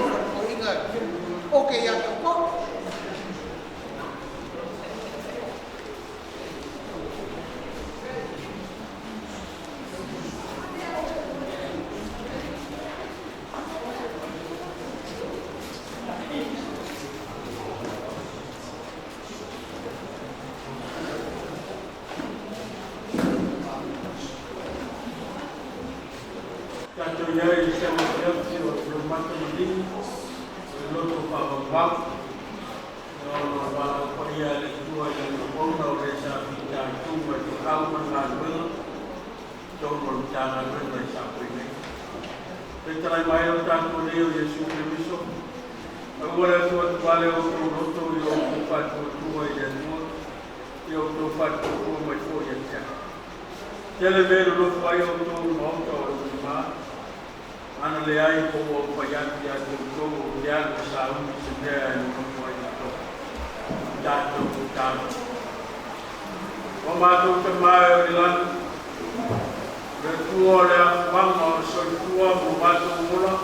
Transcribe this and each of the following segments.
rofa o inga o ke ia ka po. Tanto ya estamos viendo los matos niños, el otro para bajo, no va a poner el estudio en la bomba o esa pinta tumba que agua en la rueda, todo lo que haga la rueda y esa primera. Esta la mayor tanto leo y es un permiso. Ahora tú vale otro y otro falto tú y el mundo y otro falto tú me fue el ya. Ya le veo los fallos otro o más. Ana le ai como payante a todo ya no sabe si se no puede todo tanto tanto o mato te mai lan de tuola vamos soy tua mo mato mola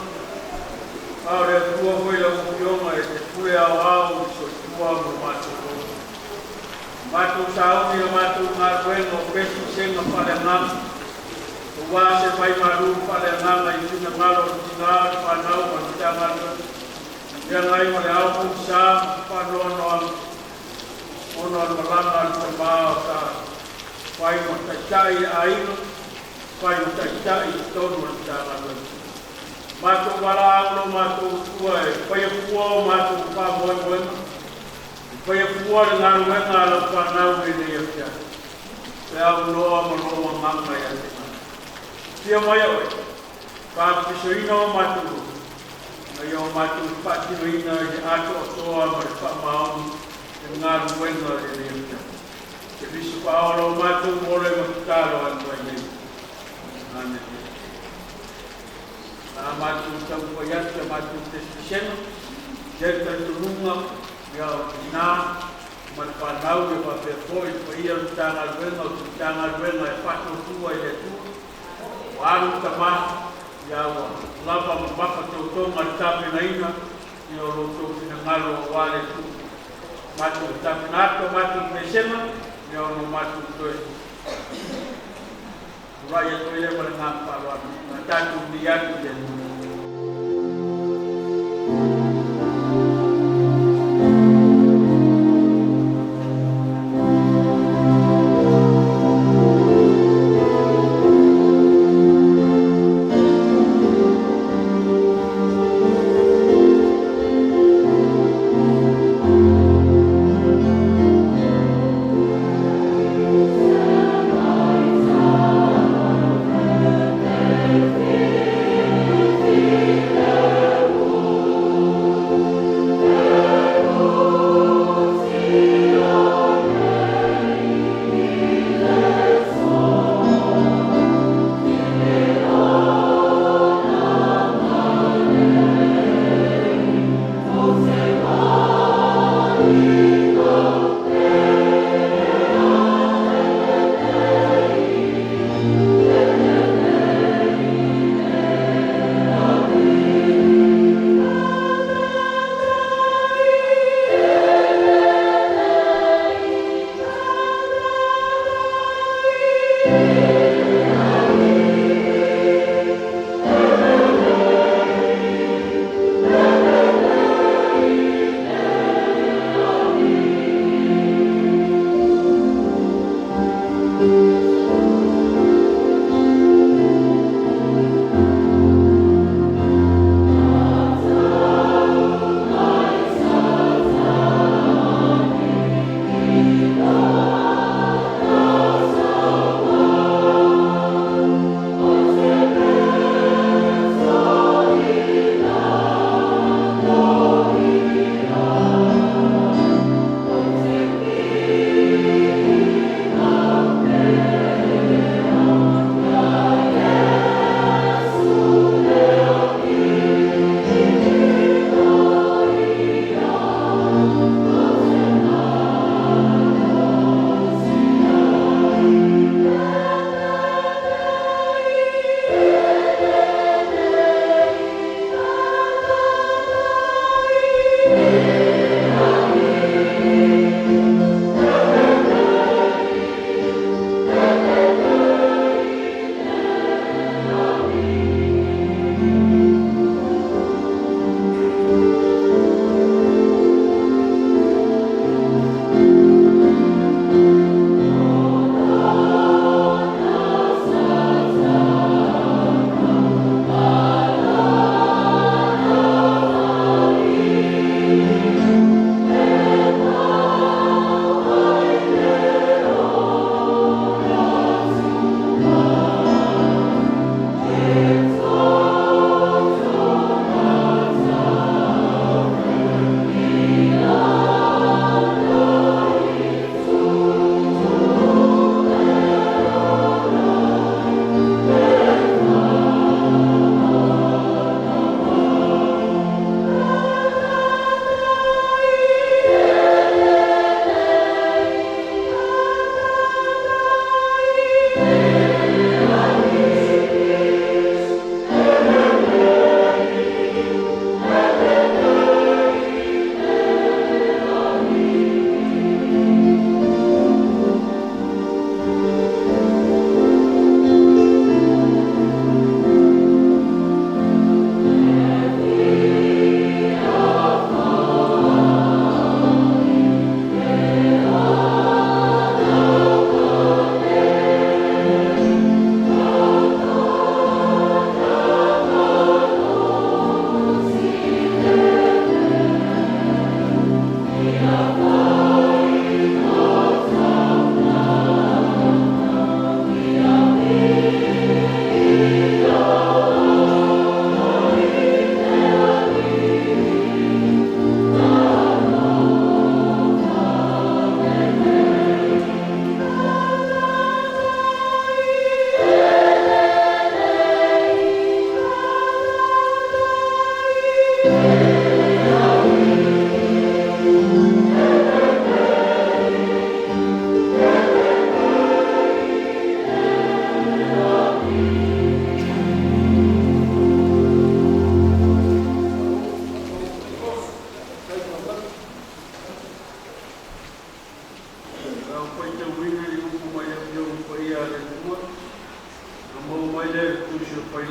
ahora tua foi la unión e te fui a ao soy tua mo mato sao ni mato na bueno peso sen para nada. Wa se vai maru para nada e tinha malo tinha para não mas já malo já lá em olhar o chá para no malanga no ba vai montar aí vai montar todo o trabalho mato para no mato vai fuo mato para bom vai fuo na ruela para não ver já é o no manga já Tia mai oi, pa pisoina o matu, ai o matu patinoina de ato toa mar pa mau, ngar bueno de dia. Se visu pa o matu mole matalo an vai. Ane. A matu tau poiat ke matu testisen, jeta tununga ya na mar pa nau de pa foi ia tanga bueno e pato tua e tu. Waru tama ya wa lava mbaka toto matape na ina yo roto finangalo wale tu matu tapnato matu mesema yo no matu to raya to ile mala ngapa wa matatu dia tu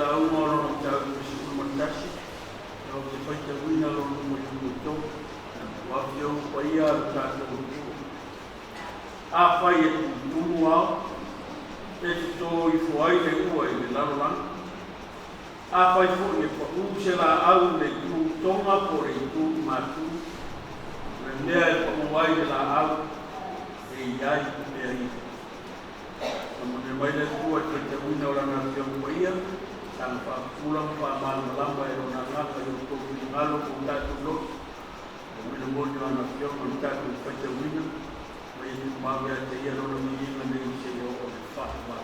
au ngoro tau su mandasi au te faita wina lo mo to wa fio pa ia ta to a fai e tu e to I fuai le ua I le larolan a fai fo e pa u se la au le tu tonga po le tu matu le mea e pa uai le la au e iai e ai Amone mai le tua e te wina o lana fio pa ia Tang pa pulang pa mana lamba e rona ngaka I o toku ngalo ko tatu lo Wina moni o ana fio ko tatu faita wina Mai ni mawe te ia rona miinga ne I se o le whaama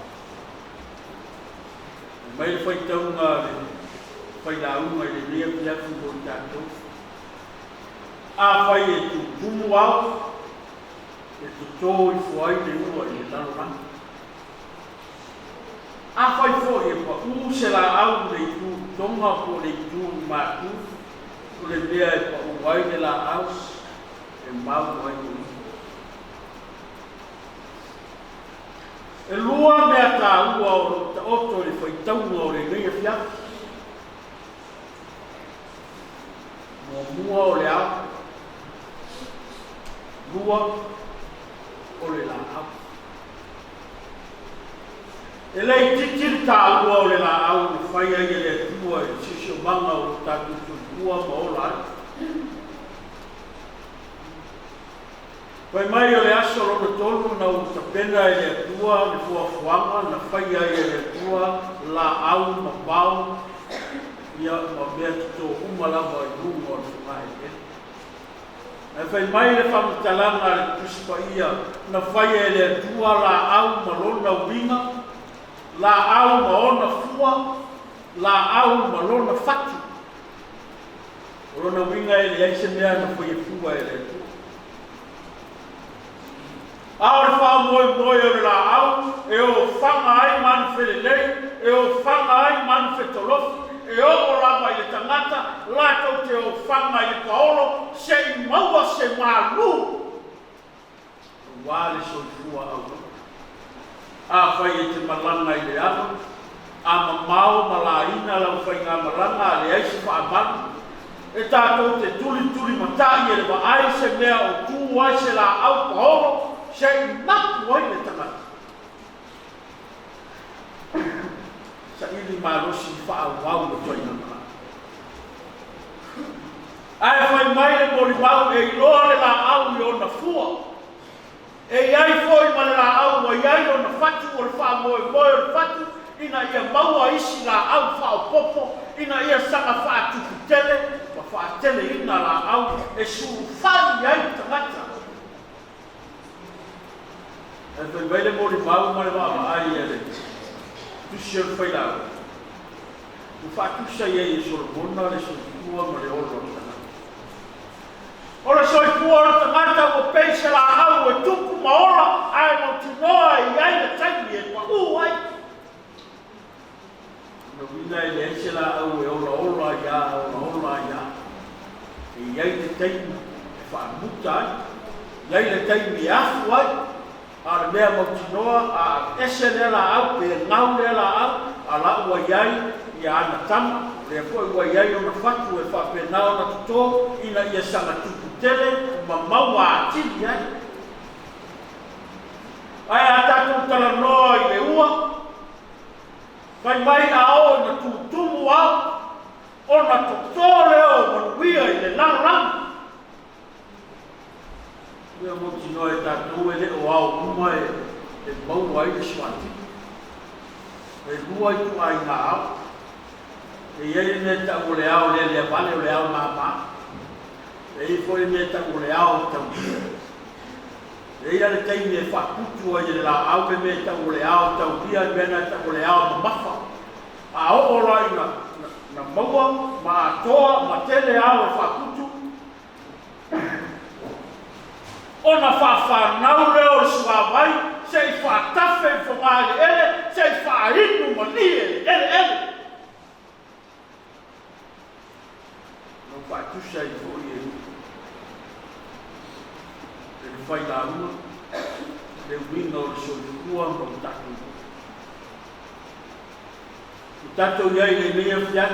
Mai le faita unga le faita unga le rea piafu ko tatu A fai e tu tumu au E tu tō I fuai le ua I le lalo rana A fai fo e pa u se la au le tu tonga po le tu matu o le mea e pa uai le la au e mau ai ui. E lua mea tā ua o ta oto le fai taunga o le ngai e fiat. Mo mua o le au. Lua o le la au. E lei titir tā ua o le la au le whai ai e le tua e sisio manga o tātu tua ma o lai. Pai mai o le aso rono tolu na o ta pena e le tua le fuafuanga na whai ai e le tua la au ma pau ia ma mea tito umalama I runga o le whai e. E whai mai le whamutalanga le tuspa ia na whai e le tua la au ma lona winga La au ma ona fua, la au ma lona fatu. Lona winga e le aise mea na fai fua e le tu. Ao le wha moe moe o le la au, e o whanga ai manu whelelei, e o whanga ai manu whetolofi, e o lava I le tangata, lato te o whanga I le paolo, se I maua se malu. Wale so fua au. A fai e te malanga I le ano, a mamau malaina lau fai ngā malanga a le aisi whaamanu. E tātou te tuli matai e le wa ai se mea o tū ai se la au paolo, se I naku ai le tangata. Sa ili marosi whaawau le toi ngā. Ai fai mai le mori mau e iloa le la au I ona fua. E iai foi ma le la au wa iai o na fatu o le wha moe moe o le fatu ina ia maua isi la au wha o popo ina ia sanga wha tuku tele wa wha tele ina la au e suru whai iai tangata. E toi veile mori mau ma le wha ai e le tusi o le whai lau. U wha tusa iai e soro mona le soro kua ma le olo tangata. Ora soi fuora tangata o peise la au e tuku maora ai mo tinoa I ai le taimi e pa ai. No wina I le eise la au e ola ia, ola ia. E iai le taimi e whaamuta ai. Iai le taimi e afu ai. A le mea mo tinoa a ese le la au pe ngau le la au a la ua iai I ana tama. Le foi ua iai o na fatu e whapenao na tuto ina ia sanga tuku tele ma maua atili ai. Ai a tātou tala noa I le ua. Pai mai a o na tutumu au. O na totole o manuia I le laurang. Ua moti noa e tātou e le o au uma e maua I le swati. E lua I tu ai ngā au. E iei me ta o le au le vale o le au mama. E foi me ta o le au tau. E ia le taimi e whakutu ai le la au me ta o le au tau pia mena ta o le au mafa. A o ora na maua, ma atoa, ma tele au e whakutu. O na whawhanau leo le suawai, se I whatafe I whangale ele, se I whainu ma lie ele. Whaitusa I fōi e le whai la ua, le winga o le solikua ma o taku. Tatou iai le mea fiat,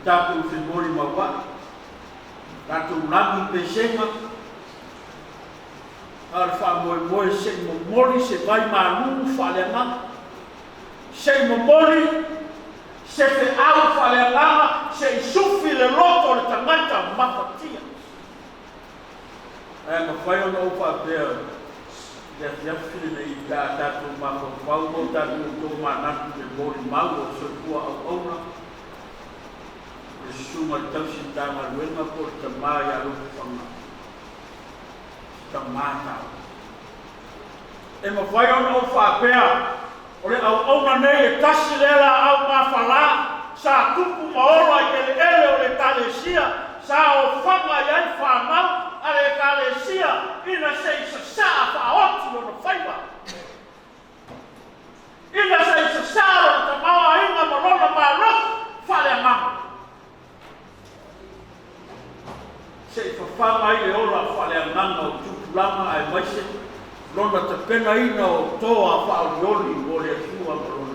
tatou se mori maua, tatou lami pesenga, ar wha moe se mori se vai maru whaleanga, se mori se te au whaleanga, se sufi le loto le tangata mapatia. E ma whai ona upa pēr, ia while nei tā tātou mawhau mo tātou tō mānatu le mori mau o se kua au auna. E suma tausi tāma ruenga po te mai a rupu whanga. Ta mātau. E ma whai ona o whapea, o le au auna nei e tasi lela au mawhala, sa tupu maora i ele o le talesia, sa o whanga iai whanau, ale kalesia ina sei sa faoti o faiva ina sei sa o maua inga morona maro fale mama sei fama ile ora fale mama o tupulama ai maise lona te pena ina o toa faolioli o le tua morona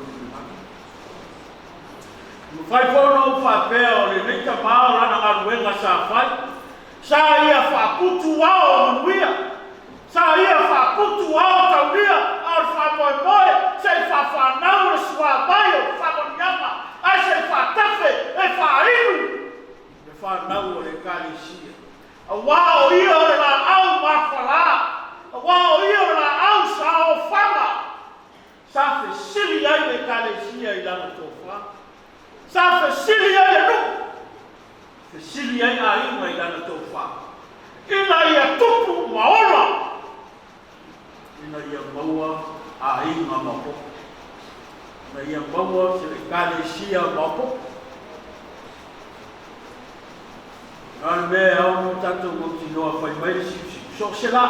fai fono o fapea o le nita mao lana ngaruenga sa fai sa ia whaputu ao manuia. Sa ia whaputu ao tauria. Ar whamoe se whawhanau le sua mai o whamoniama. Ai se whatafe e whainu. Le whanau o le kalesia. A wao ia o le la au mawhala. A wao ia o le la au sa o whanga. Sa whesili ai le kalesia i lana tō wha. Sa whesili ai e nuku. Sili ai a inga i lana tō wha. Ina ia tupu maola. Ina ia maua a inga mapo. Ina ia maua se le kalesia mapo. Nāna mea au no tātou mauti noa whai mai si so se la.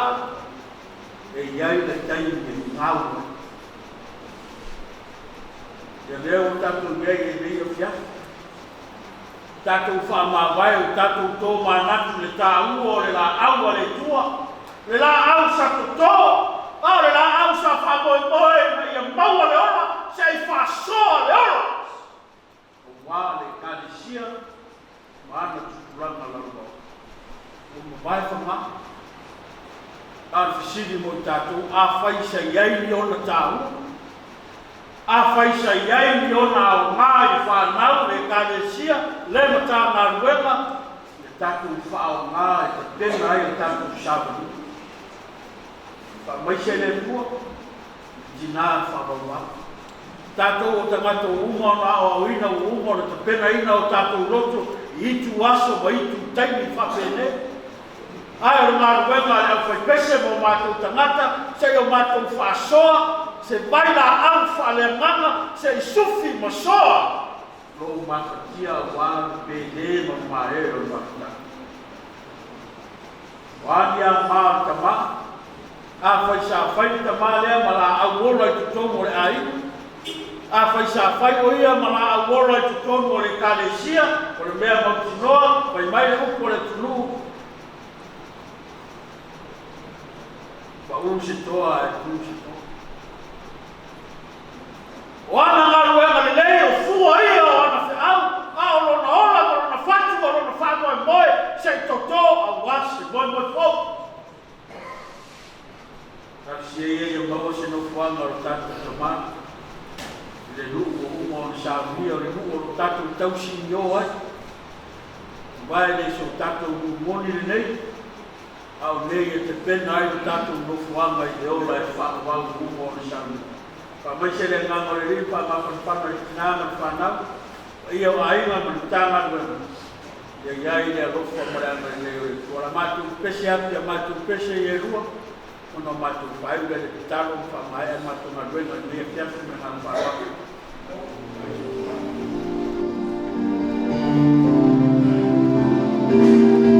E iai le taimi e ngāua. Ia lea o tātou iai e mei o fiatu. Tātou whamawai o tātou tō mānatu le tā ua o le la aua le tua. Le la au sa tō. O le la au sa whamoe moe na ia maua le ora. Se i whasoa le ora. O wā le kālesia. Māna tuturanga lalua. O mawai whama. Ar whisiri mo tātou. A whai sa iai ni ona tā ua. A whaisa iai ni ona au ngā i whanau le kalesia, le mata ngā ruenga, le tātou whao ngā i te pena ai le tātou sabani. Whamaise le mua, jina whawawa. Tātou o tangata o umona o au ina o umona te pena ina o tātou loto, i itu aso wa itu taimi whapene. Ai o ngā ruenga le au whaipese mo mātou tangata, se o mātou whasoa, se vai la au whalemanga, se sufi masoa. Lo makatia wānu pēdē ma maero makita. Wāni a maa tama, a whai sa whai tama lea ma la au ola i tutongo le ai. A whai sa whai o ia ma la au ola i tutongo le kalesia, o le mea mautinoa, whai mai le upo le tunu. Wa unsi toa e unsi toa. O ana ngā ruenga le lei o fua ia o ana whiau, a o lona ola, o lona whatu, o lona whamoe moe, se toto a wasi, moe fau. Kasi e ia maua se no fuanga o tatu tamana, le lu'u o uma o na sāwia, o le lu'u o tatu tausi i o ai. Vai le so tatu moni le nei, au nei e te pena ai o tatu no fuanga i le ola e whakawau uma o na sāwia. Mai se le ngā ngore pa ma whanwhana i tina whanau. Ia o ainga man tāna ngā. Ia iai le alofa maranga i leo e. Kora mātu pese api a mātu pese i e rua. Ono mātu whaiuga le pitaro whamai a mātu ngā ruenga i mea fiafu me ngā whawaki. Oh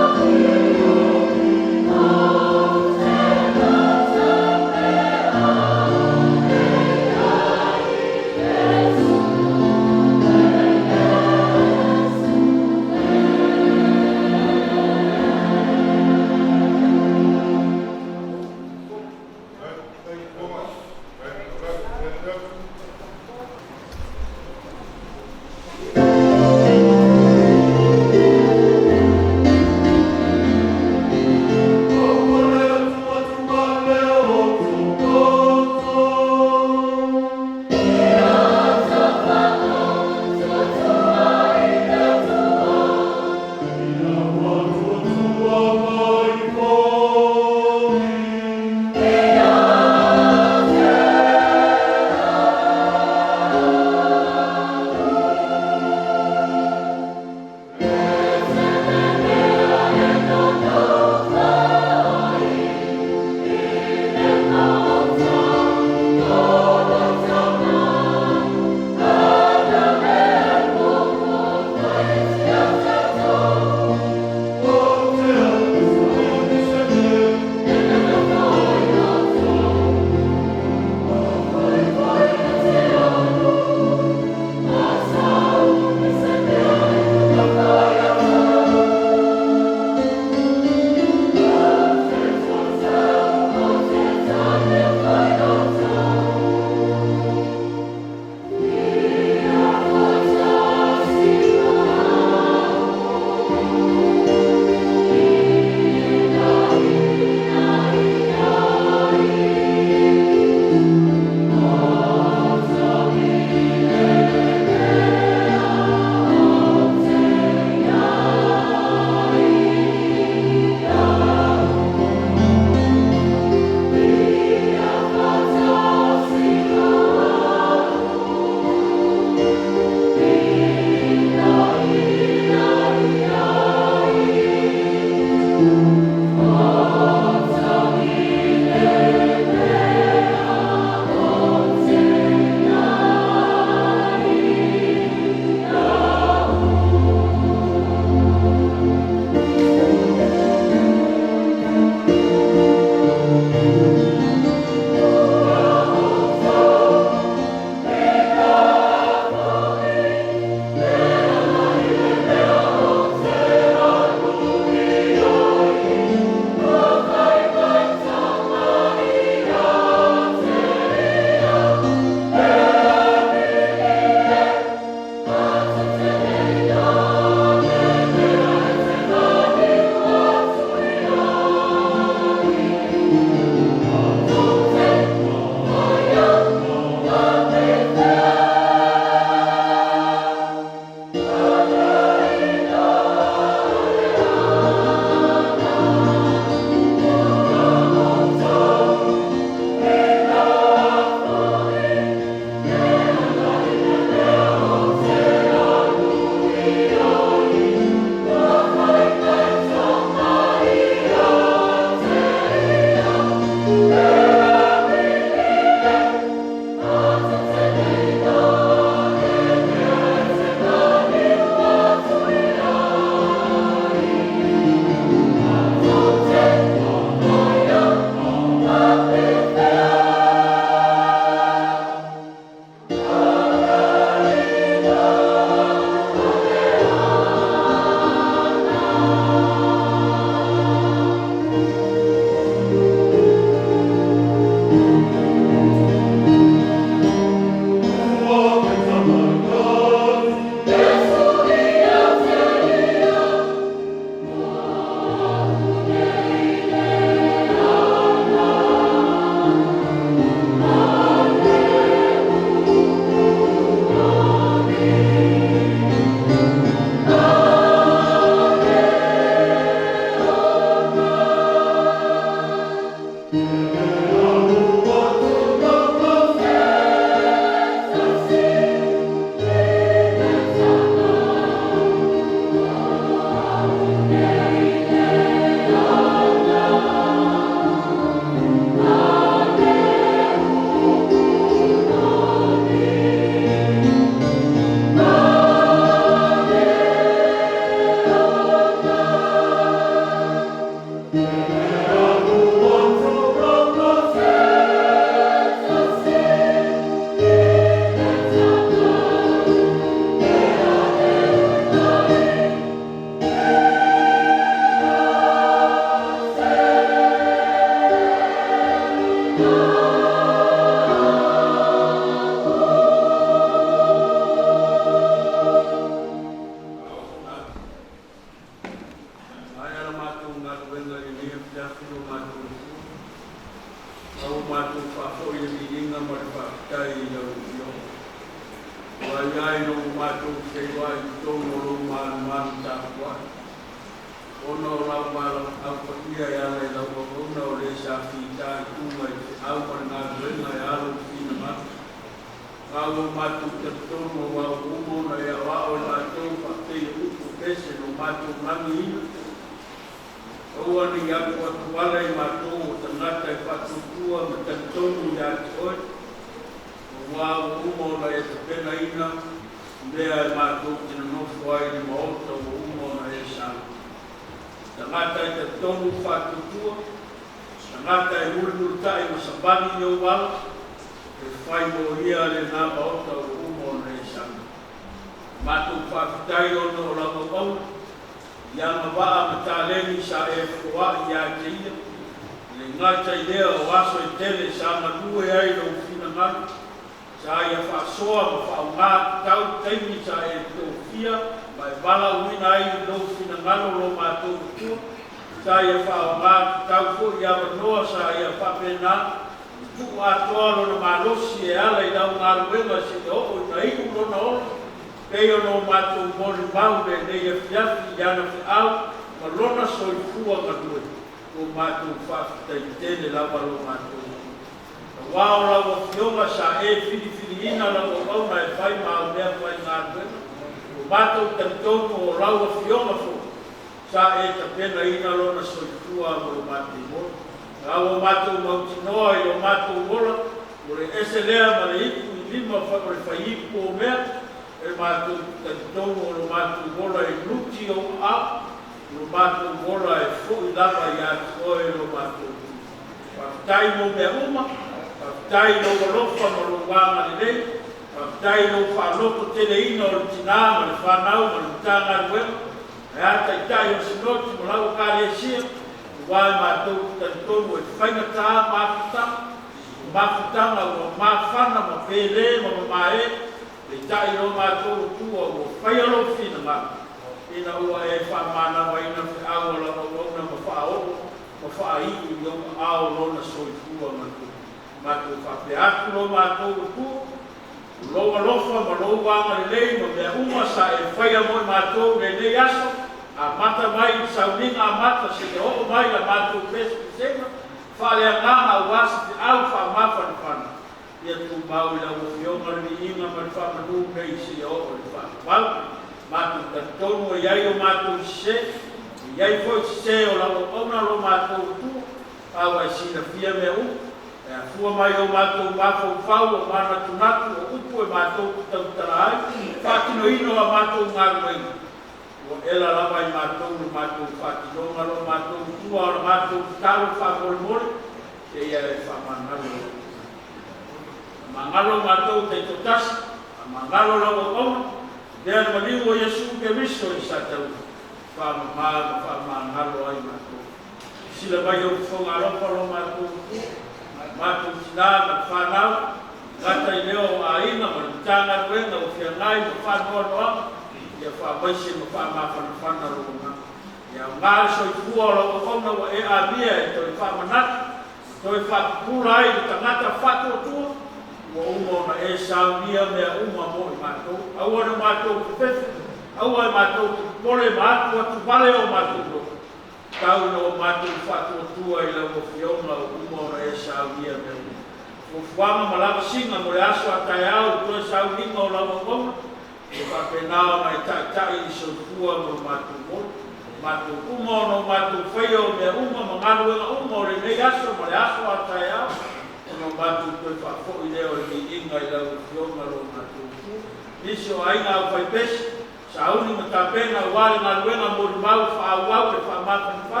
Sauni matapena wale na luenga mo mau fa wau le fa mata fa.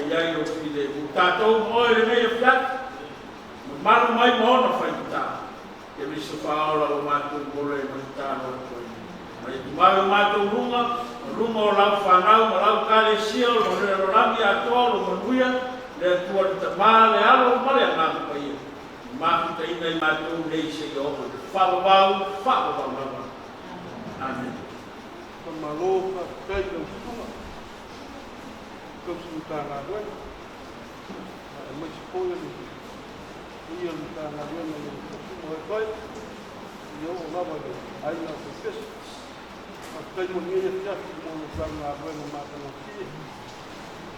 Ya tātou moe le mea fiat, maru mai moona whaitā. Ke misa whaola o mātou kore e mai tāno koe. Mai mai o mātou runga o lau whanau, ma lau kāle sia, o le rorami atoa, o manuia, le atua ni ta maa le alo, ma le angaku pa ia. Māku ta ina i mātou nei se i oho. Whakawau lama. Amen. Malo ka kai no suma. Ko suta na wen. Mai spoil ni. Ia ta na wen ni suma kai. Yo lava ni ai na fes. Kai mo ni ya mo sa na wen ma ta no ki.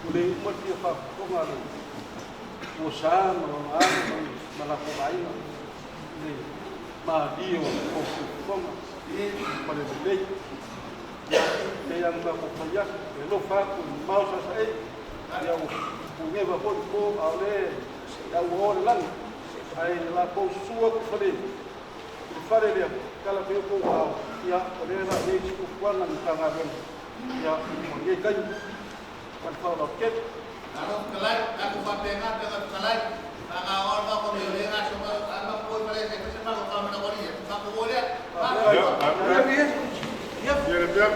Ule mo ti fa ko nga ni. O sa no ana ma la ko ai no. Ni ma dio ko ko ma le le que yang ba ko ya que lo fa con mausa sai ya o ne va por ale ya o lan ai la ko suo ko fare le kala pe ko wa ya o le la de ko kwana ni tanga ben ya mo ye kai kan fa lo ket Kalau kelai, aku patengan dengan kelai. Tanga orang ko le nga so ano ko pala sa kasi ma ko kami na ko niya. Kako boleh. ya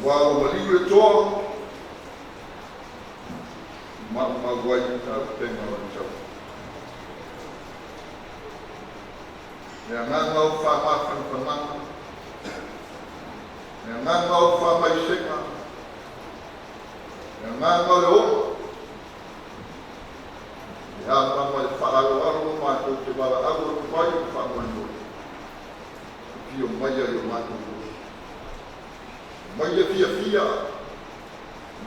Wao maliu le toa maguai ta penga o tau. Nea nganga o whamawhanwhananga, nea nganga o whamaisenga, nea nganga o le oma. Nea nganga e whaaro mātou te wala ago o whai o whamano. Pio maia i o mātou o. Maia fia,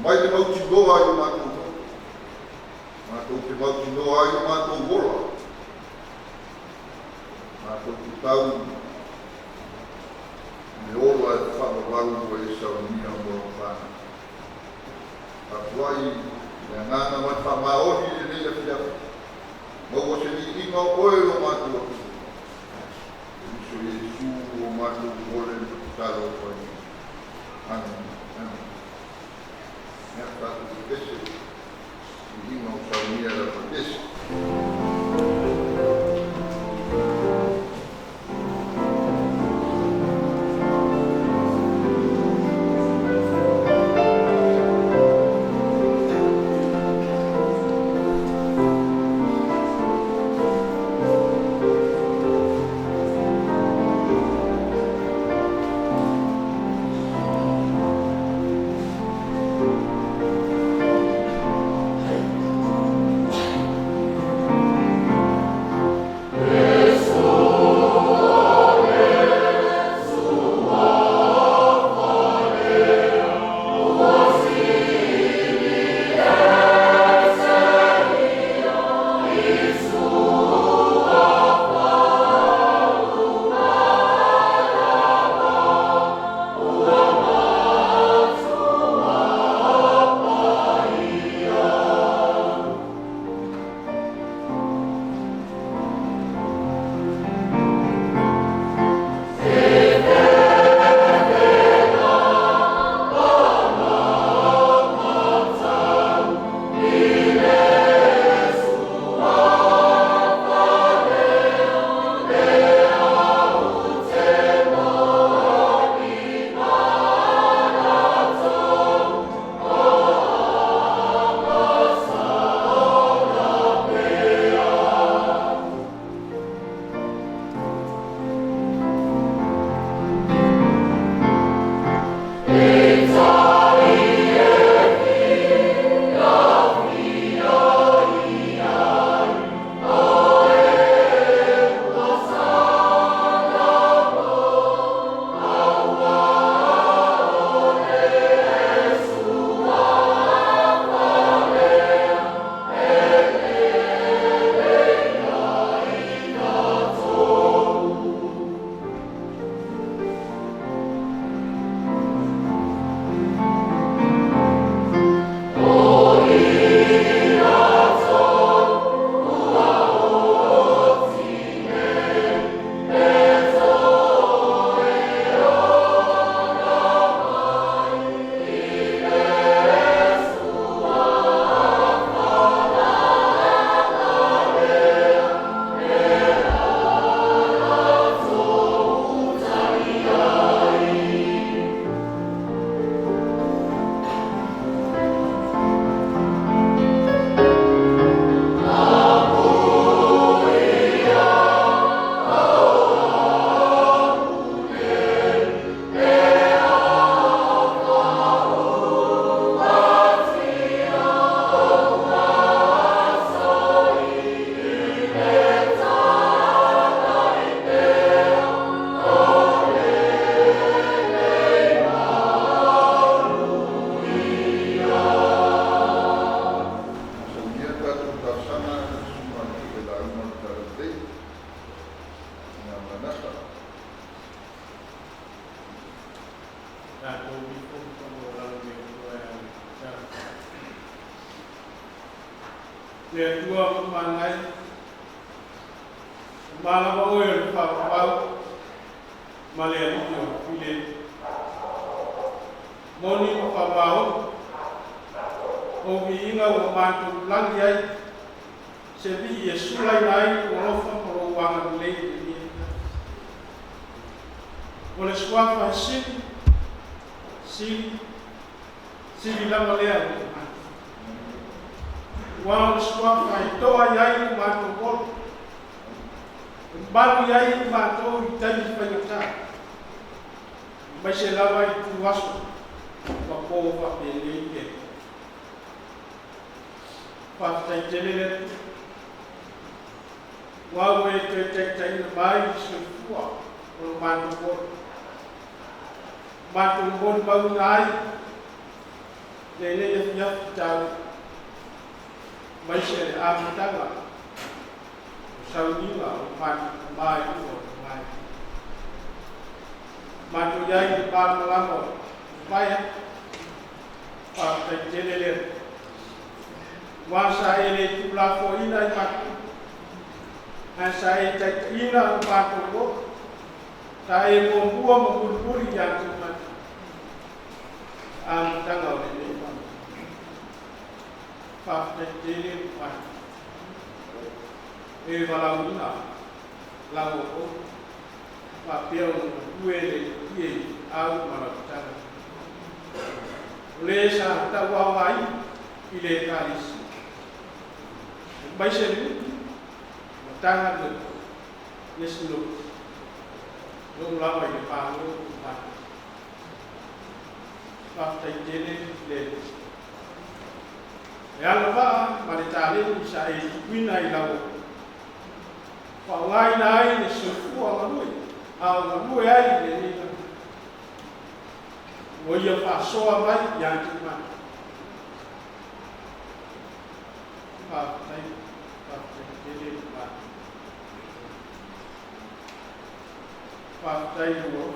mai le mauti goa i o mātou o. Mātou te mauti goa i o mātou wola. Mātou te tau me ola e whakawaru o e saunia o moro whana. Tapuai, mea ngana mai whamaori e reia fia. Mau se ni inga oe o mātou o. Iso Jesu o mātou o le taro o koe. Amen. Mea tātou te pese. I inga o saunia la pese. Le tua mangai mala ba oil pa pa male no file moni pa bao o vinga o mantu lang yai se vi Yesu lai lai o lofa o wanga le o le swafa sin sili lava lea o wao swa fai toa yai mato ko balu yai mato itani fai ta mai se lava i tu waso pa ko pa pele ke pa tai telele wao e te tai mai se fua o mato ko mato bon bau ngai lele ya ta mai se a matanga saudinga o mai o mai mato yai pa malamo mai pa te telele wa sa ele tu la fo ina i mato a sa e te ina o mato ko ta e mo bua mo puri ya tu mato a matanga o le pa te telele pa e valauna la o pa peo uele ie au maratanga le sa ta wa mai ile kalis baise ni matanga de yesulo lo la wa ni pa lo pa te telele le ya la va ma le tale sa e wina i lawo pa ngai nai ni se fu a lui a lui ai le ni wo ia fa so a mai ya ti ma pa te le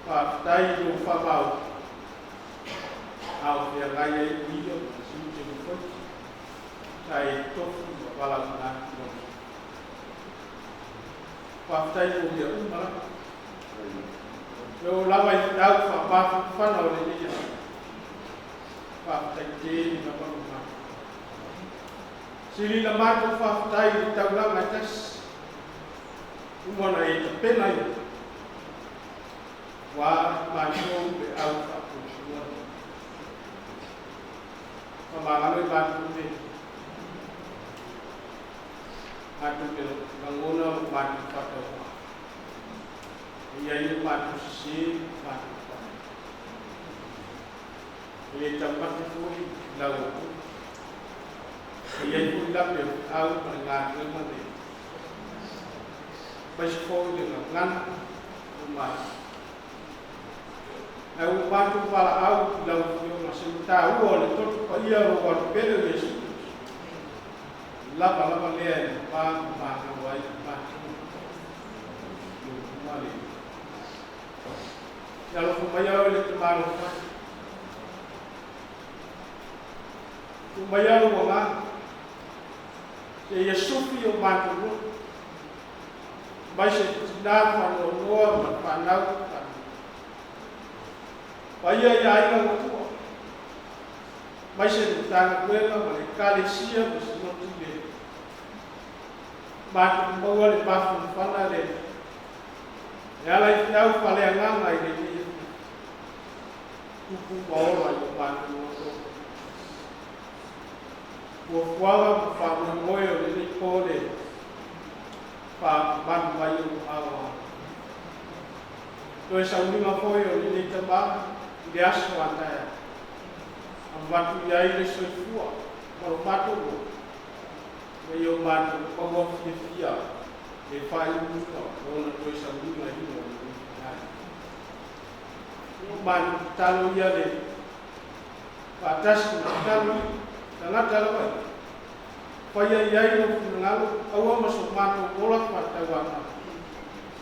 pa tai do fa mau au ya ngai ai video si te fo sai to wala na Paftai o dia umala. Yo lava i dau fa na o le ni. Paftai te na pa ma. Sili la ma ko paftai i tau la ma tas. Umona i te pena i. Wa ma no be au fa ko sua. Ma ma le ba tu ni. Matu ke ngona matu pato ia ini matu si matu ia tempat itu lalu ia itu dah tahu pendengar mana passport dengan ngan rumah aku matu pala au lalu yang masih tahu oleh tu ia orang beda Yesus lapa le pa ma na wai pa mali ya lo kumaya le tomaro pa kumaya lo ma e Yesu fi o ma tu ba se na pa no no pa na pa ya ya ina mo tu ba se ta ko la ma le kalesia mo se no ti ba mo le ba fa na le ya la tau pa le nga i le ni ku ba o la ba tu ko kwa pa mo mo yo le ko le pa ban ba yo awa to sa uni ma fo yo le te ba dia so ata am ba tu ya ile so fu ma ba to yo man pogo fia e fai un no non puoi sapere no man talo ya le patas talo tanga talo pa ya no ngalo awa masuk mato bola pa tawana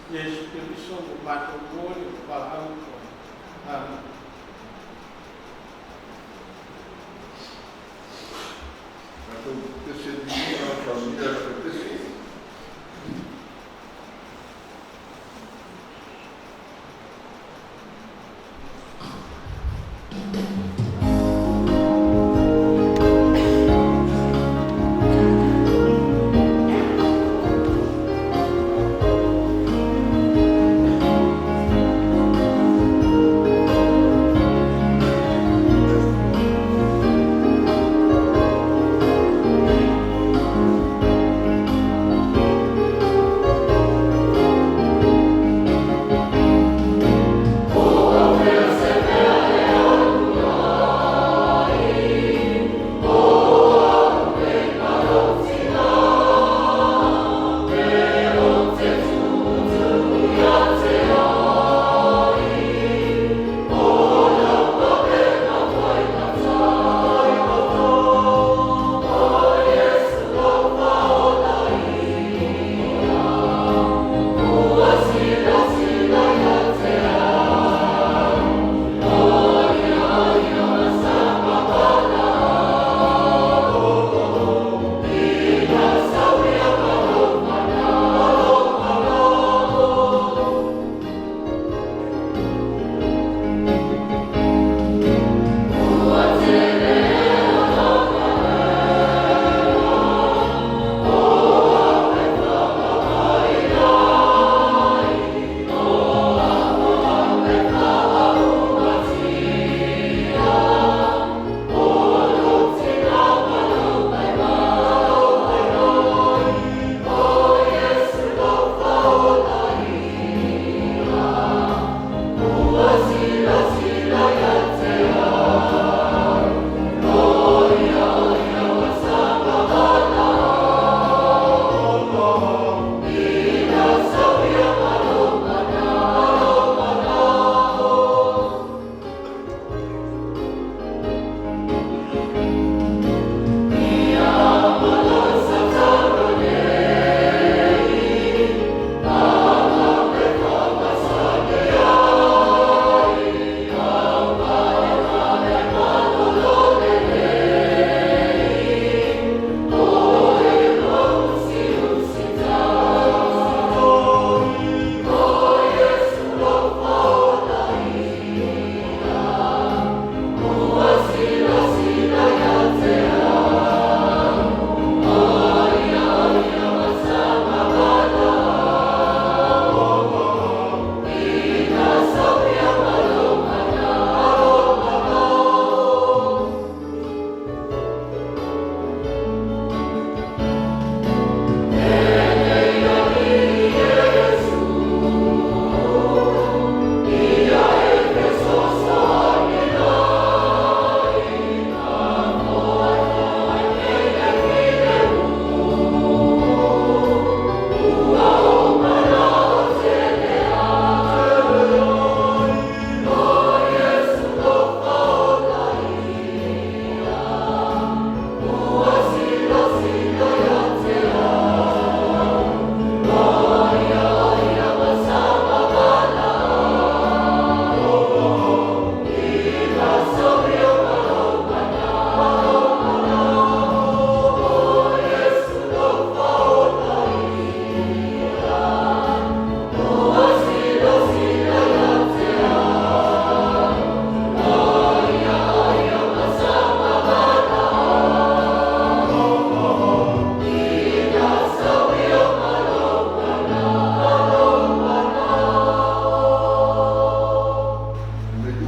Yesus Kristus mato bola pa au Então, esse dia a família aconteceu.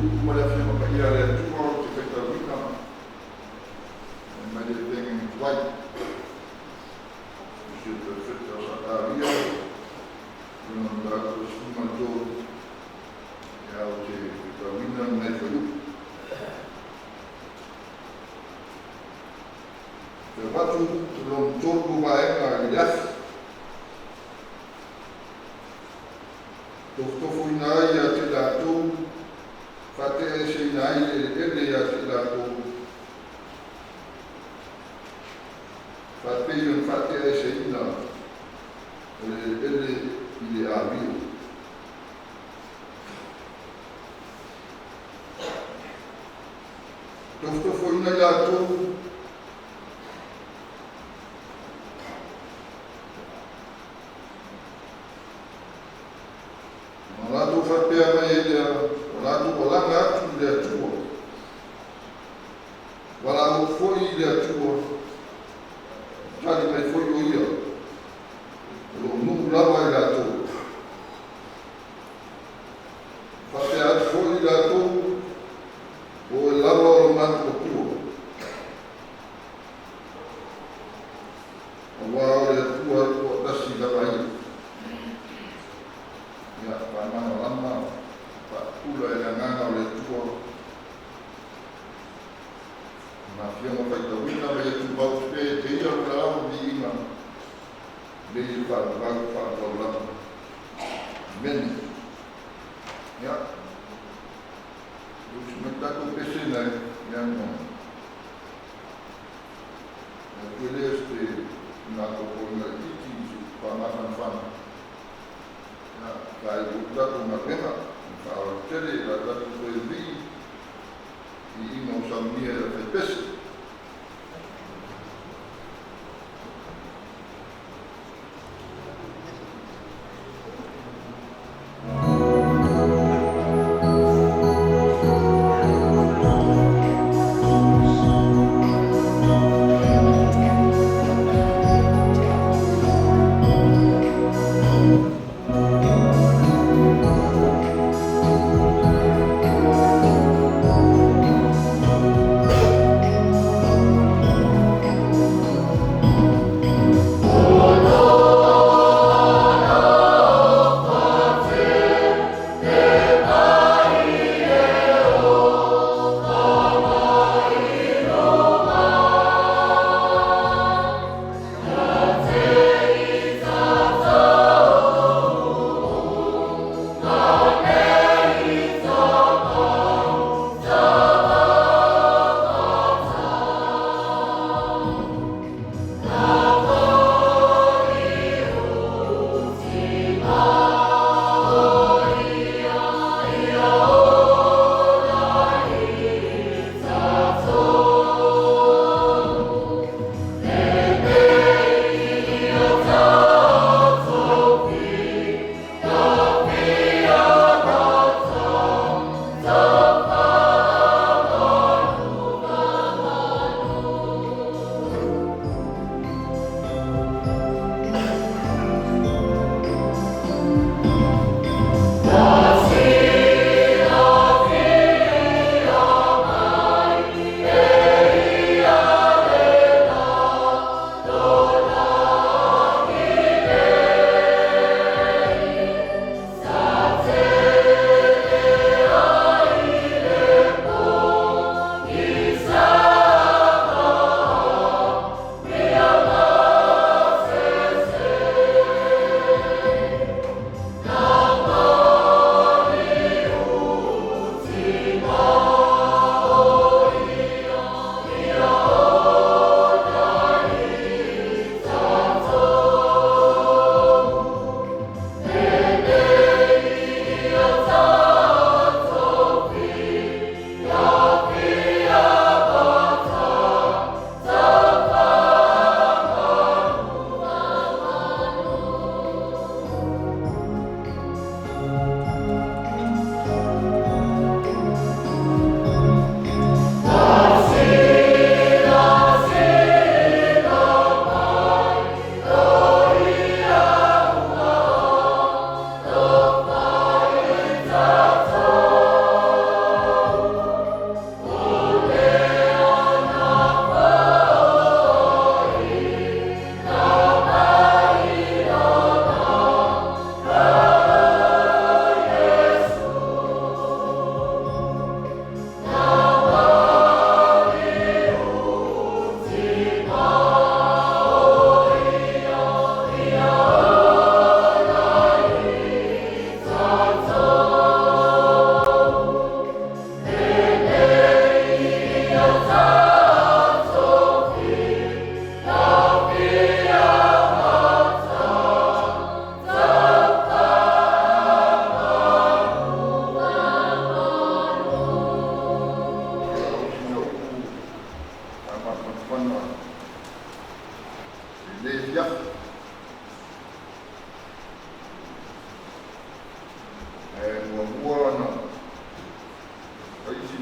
uma da firma para ir a tua, que feita a vida, mas ele tem um white, que é feita a sataria, não dá para cima do, é o que feita a vida, não é feito. Se watu long turku bae alias tofu inai ya te datu fate se inai ele ya te datu fate yon fate se ina ele ile avio tofu inai ya tu Malatu fapea mai ele, malatu olanga atu le atua. Wala o foi le atua. Tali mai foi o ia. Lo nungu lava le atua. Fapea atu foi le atua. O e lava o matu o tua. Awa o le atua o tasi la mai. Ya, mana lama, Pak Pula yang nganga oleh tua. Mafia mau baik tahu ni apa yang tu bau sepe, dia orang di ina. Dia pak orang men. Ya, terus mereka tu pesen yang boleh sepe nak kau nak itu pamasan fan. Kai buka rumah mereka, kalau jadi ada tu lebih, ini mau sambil terpes.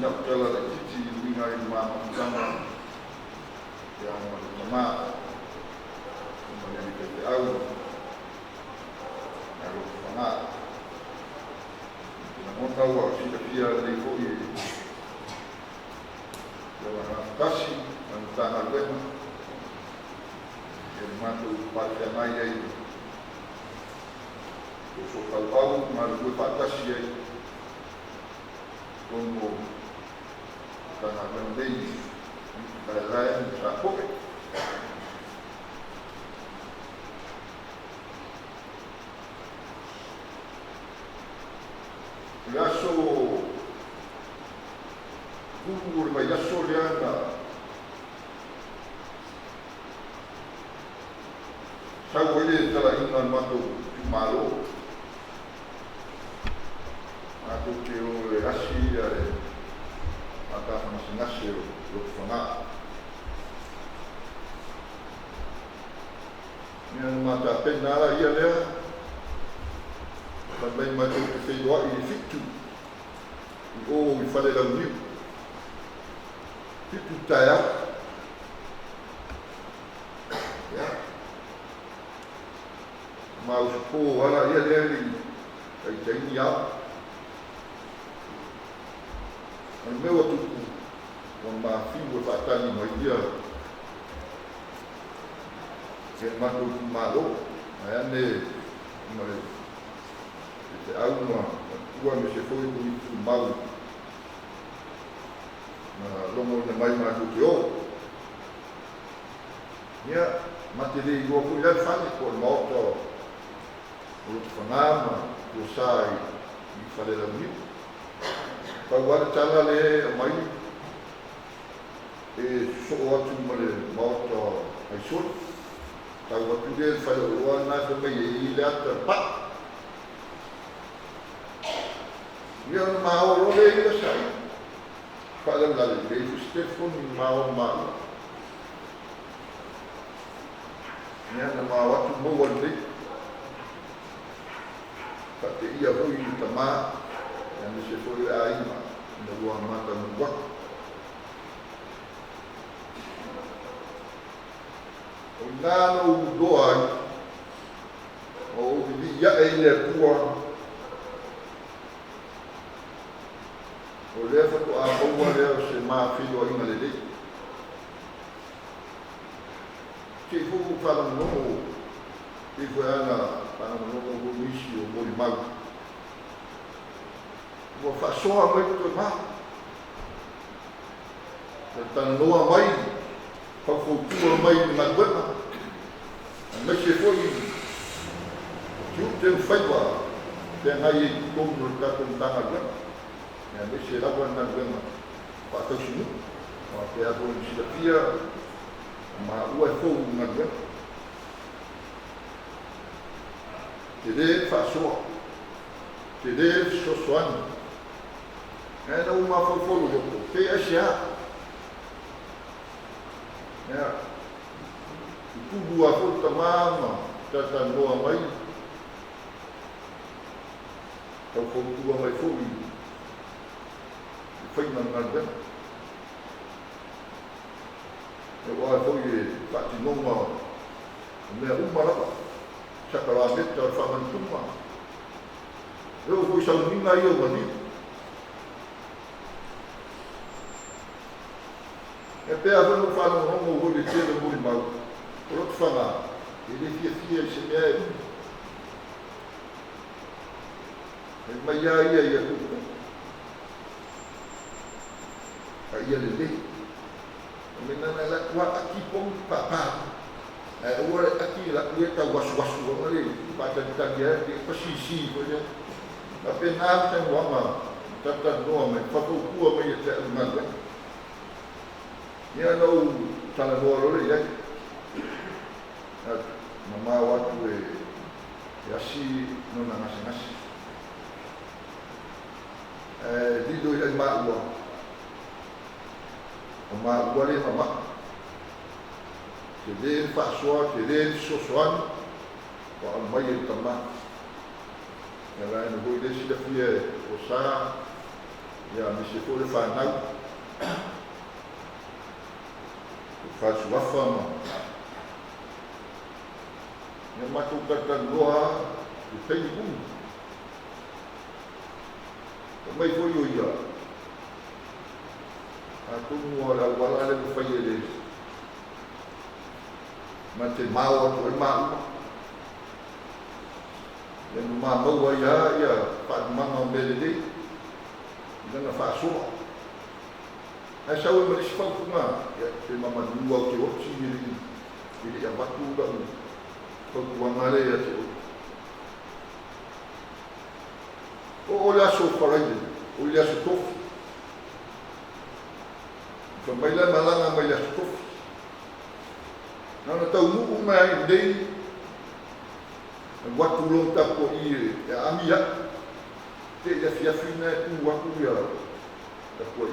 nak jalan lagi cici dengan imam sama yang sama kemudian kita tahu kalau sama namun tahu sudah dia lekoi dalam kasih tentang agama yang mantu pada maya itu so kalau malu patasi como tanah mendei lain sapok yaso kubur ba yaso liana sagole tala ingan matu malo aku kêu asi ada maka masih nasi lupa yang mata penala ia dia sampai maju ke sewa ini fitu oh ifade dalam ni fitu taya ya mau sepuluh wala ia dia ni kayak ya o meu atuku o mafingo fatani mai dia se mato malo ane mai se alguma tua me se foi muito mal na lomo de mai mato que o ia materi go ku ia fani por moto o fanama o sai e fale da mim Pagwara chala le mai so atu male moto ai sur tawa tude fa wana de mai ile ata pa ia ma o le ile sai fa la le le stefon ma o ma ia na ma watu mo wale fa te ia hui tama yang se foi a ima na rua mata no guac o nano doai o via ele tua o leva to a boa le se ma filho ainda lele que vou falar no e foi ana para no início o morimau mo fa soa mai to ma tan noa mai fa futura mai na guana mas se foi tu tem faiwa tem aí como tá tentando agora é mas se lá guana guana fa to sinu ma te a bom se fia ma o é fogo na guana te de fa soa te de so soan era uma fofolo do que achar ya tudo a volta mama tata noa mai tau tua mai foi foi na nada eu a foi pati noma me uma lá chakala beta faman tuma eu vou salminga eu mani é pé a não fala não o vou dizer o muito mal por outro falar ele fia se me é mas ia tudo aí ele menina ela tua aqui como papá é o aqui lá que tá guaço ali para tentar guiar que pasisi coisa apenas tem uma tata nome fa tua mas é nada ia no tala no le ia mama watu asi no na nasi dido ia ma le mama te de fa soa te de soan wa mai tama era no voi desi da fie o sa ia me se fo le whanau whasuafa ma ia matou tatanoa e tei kum mai foi o ia a tumu o la wala le fai ele ma te mau atu e mau le no ma mau ia pa manga mbele Nana whaasua. Ai sau e marisi whaupunga, te mama nua o te otsi ili a watu rau, whaupuanga rea te otsi. O le aso wharaide, o le aso tofi. Whamaila malanga mai le aso tofi. Nana tau nuu mai ai ndei, watu long tapo i amia. Te ia fiafina e tu waku ia ta koi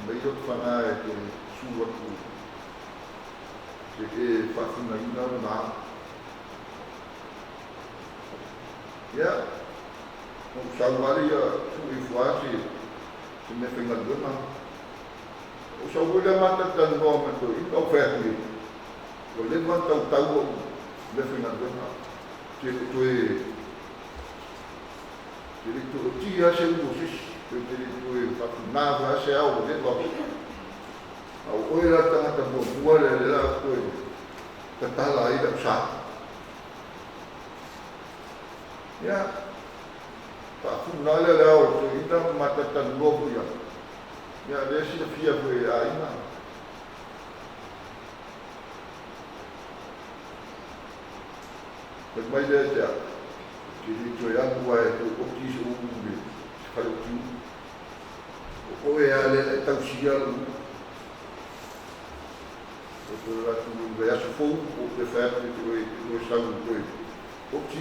mai do fana e te su waku te e fafuna ina na ia o sauari ia su i fuasi te me whenga duna o sauari mata tan no me to i tau whehuri o le man tau o me whenga duna te e Ele tinha sido vocês, ele foi nada, se é algo dentro do o era tão bom, o era foi tá lá aí da chá. Ya, tá final era o então mata tão novo já. Ya, desse fia foi aí na. Mas é Ele foi a rua o que o mundo falou que o é tão chiado o lá tu vai achar fogo o prefeito que o estado do o que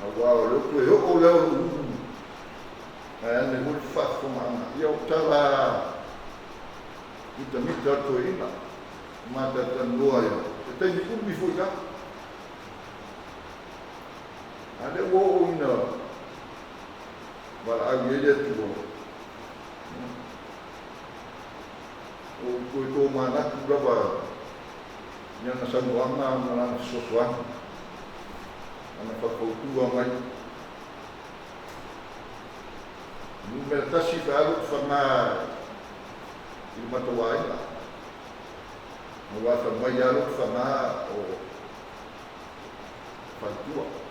agora o Léo é nem muito fácil como e eu tava e também já tô indo mas tá no olho tem como me foi cá ada wo ina bara agele tu o ko mana tu berapa yang sabuanga mana sesuatu ana fakau tu mai número tasi falu fama ilma tawai wa fa mayalu fama o fatua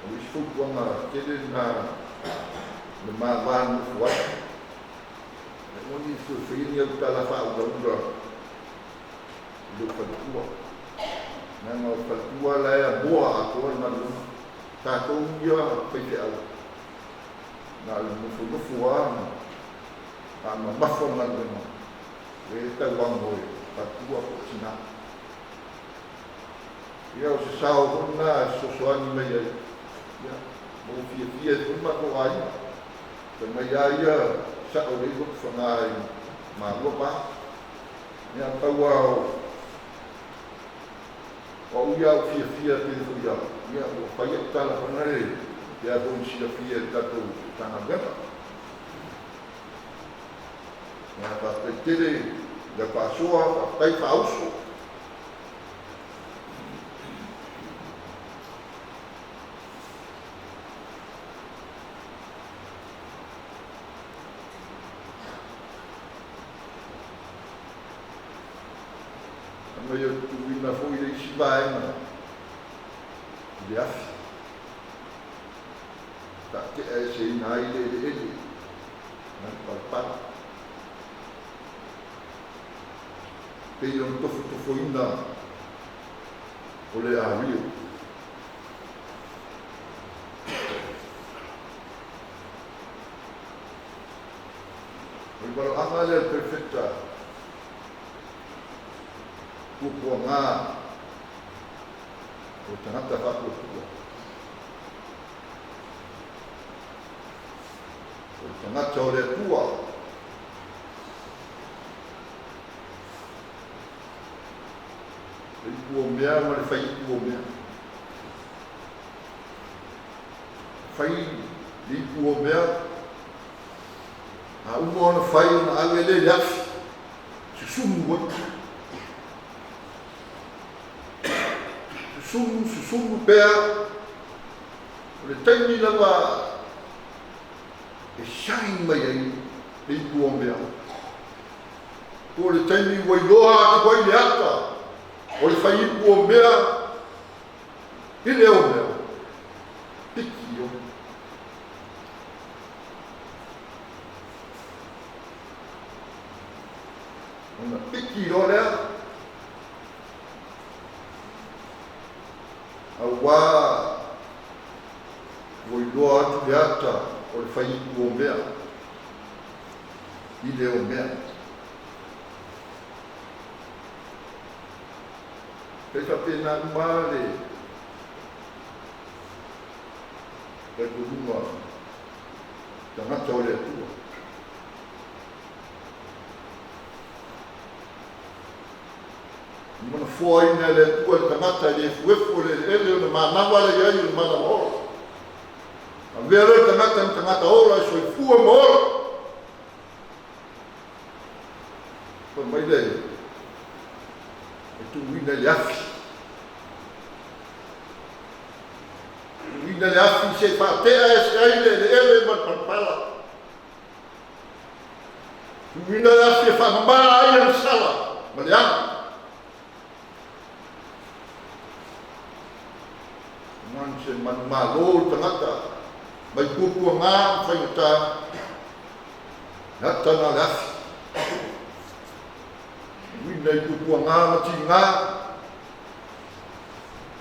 o esfuto uma aquele na mavan fuat onde isso foi eu tá lá fala do fatua não o fatua lá é boa a cor mas tá com dia especial na no fundo fuar a uma forma de não está bom fatua cocina e eu se salvo na sociedade meio ya mo fia tu ma ko ai te mai ai sa o le ko fangai ma lo pa ya tau o ia fia te fu ya o pa ya ta la fanai ya ko si fia ta tu tana gana ya pa te da passoa pa pa uso eu tu na foi de Chibai na viagem tá que é sei na ele na papá pelo um tofu foi ainda olhe a rio o amal é perfeita Pupuanga o tangata whakutua o tangata o le tua e kua mea ma le whai kua mea whai i pua mea, a uma ona whai na ale le lafi, susumu pea, o le taimi lava e shine mai ai i pua mea. O le taimi wailoa atu wai le ata, o le whai i pua mea, i leo mea, piki o. Ona piki o lea, a wā wailoa atu le ata, o le whai i pua mea, i leo mea. Peka pena umare, e kuruma, tangata o le atua. Mana fua ina le atua le tangata le fuefu le ele le manawa le iai le mana ora. A vea le tangata ora e soi fua ma ora. Pa mai le, e tu ina le afi. Ina le afi se whaatea e se aile le ele ma parpala. Ina le afi e whamamara aia le sala, ma le ana. Ngan se manumalo tangata, mai pupua ngā whaingata, hata na le afi. Ina i pupua ngā mati ngā,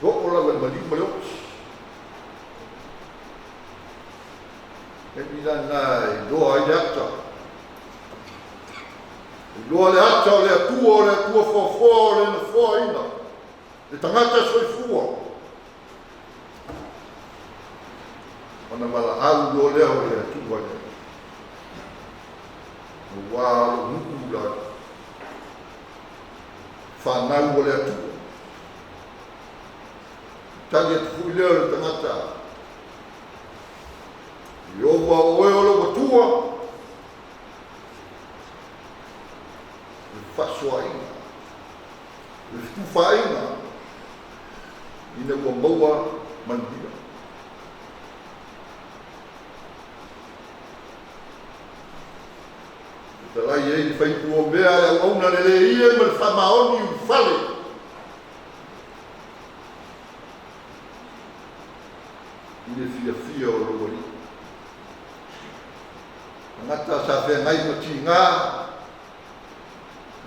ro'ola le malima le oks. E nila nai, doa i le ata. Doa le ata o le atua fua o le na fua ina. Le tangata soi fua. Ona mala au do leo le atua le. O wā lo nuku la. Whanau o le atua. Tali atu fui leo le tangata. I owa oe o lo watua, le whasoaina, le tuwhaina, ina ua maua manbia. E talai e ni whaipua mea e au auna le ie ma le whamaoni u whale. Ine fia o lo wari. Ngata sa fe ngai mo ti nga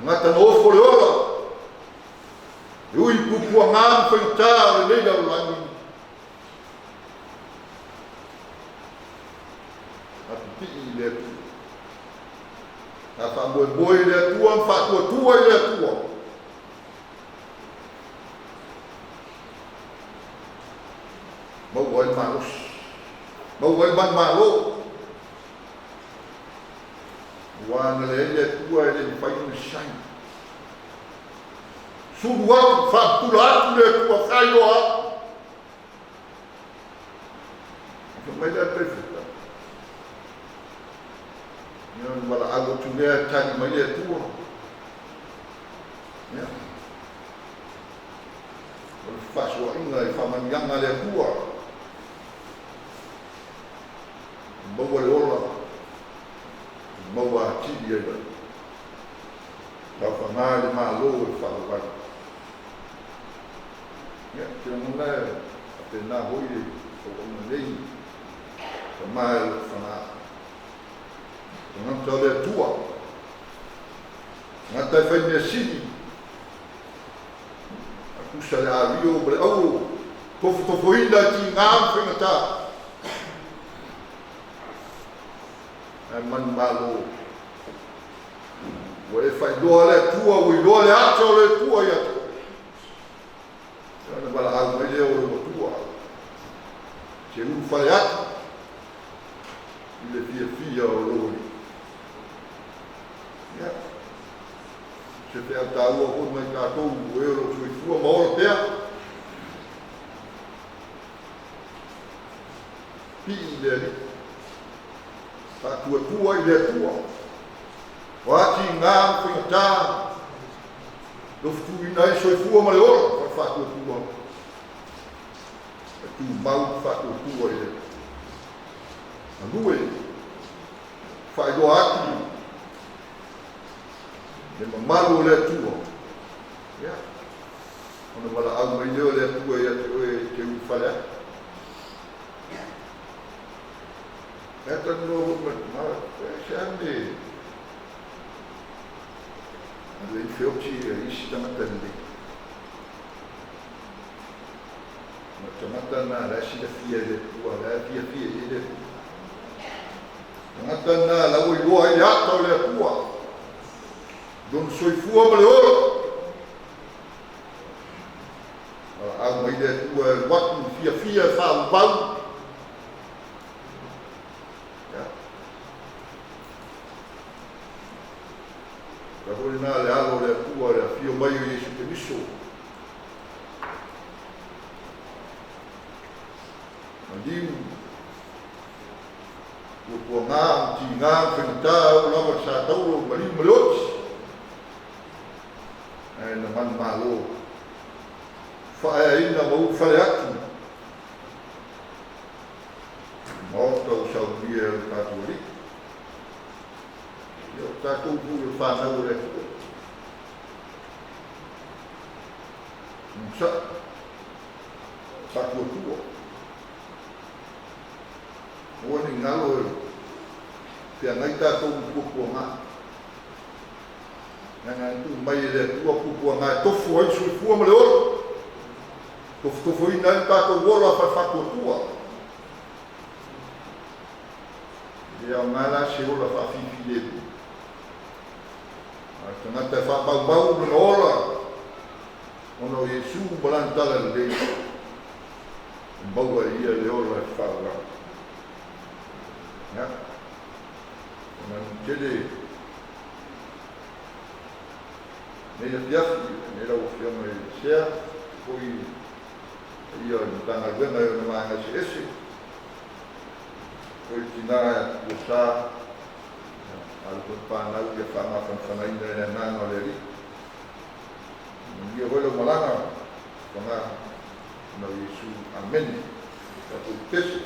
ngata no fo le ora ui pupu nga fo ta le le la ni a pi le a fa bo le tua fa tua le tua mo wai malos mo wai malo wana le ele tua ele ni fai un shine. Suwa fa pula le tua fai loa. Mai le perfetta. Io wala ago tu le tani mai le tua. Ya. Wala fa so inga fa manyanga le tua. Bawa le ola. Maua tili ai wai. Tau whanā le mālo e whakawai. Ia, tira muna e, a te nā hoi e, o ona nei, ka mai le whanā. Ka ngata le tua. Ngata e whai mea sini. A kusa le a rio, bale au, tofo ina ti ngām whengata. Man malo o e fai doa le tua o i doa le ato le tua ia tu ana bala au mai leo o tua se un fai ato i le fia o lori ia se te ata ua o mai kātou o e oro tui fua ma ora pea pi i le whātua I le atua. Wāti ngā whaingatā, lofu ina I soifua ma le ora, whātua. Tu mau whātua I le. Anue, whaidoa ati, le mamalu le atua. Yeah. Ona wala au mai leo le atua I ate oe te uwhale ati. Kata no mara shande. Ale I feochi isi tamata ndi. Tamata na la si la fia le tua la fia le. Tamata na la wo loa I ata le tua. Don soifua ma le ora. Au mai le tua watu fia fa pau. Kapoi nā le alo le atua le fio mai o Yesu Keriso. Mandiu, kua ngā, ti ngā, whenatā, o lawa sa tauro, mariu maleoti. E na manu malo. Whaea ina mau whare atu. Maota o sau bia o tātua riki. Yo tātou pūre whānau re kua. Msa, tātua tua. Oani ngalo e, pia ngai tātou pūpua ngā. Ngā tu mai le tua pūpua ngā, tofu ai sui fua ma le ora. Tofu ina i tātou ora whaiwhatua tua. Ia ngā la se ora whawhiwhi lebu. Tangata whapau na ora ono Yesu balantala le baua ia le ora whaura ya ona tele nei piafi nei la ufiona e sea poi ia tanga vena e na manga se ese poi tina o sa al pānau ia whamawhanwhanaina e nāna le ri. Ia welo malanga, whanga na Yesu. Amen. Tatou pese.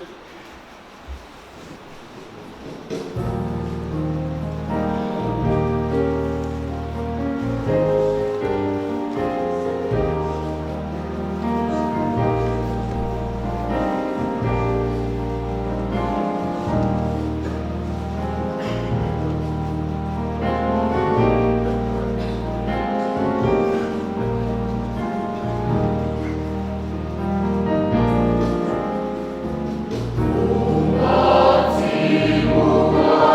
Oh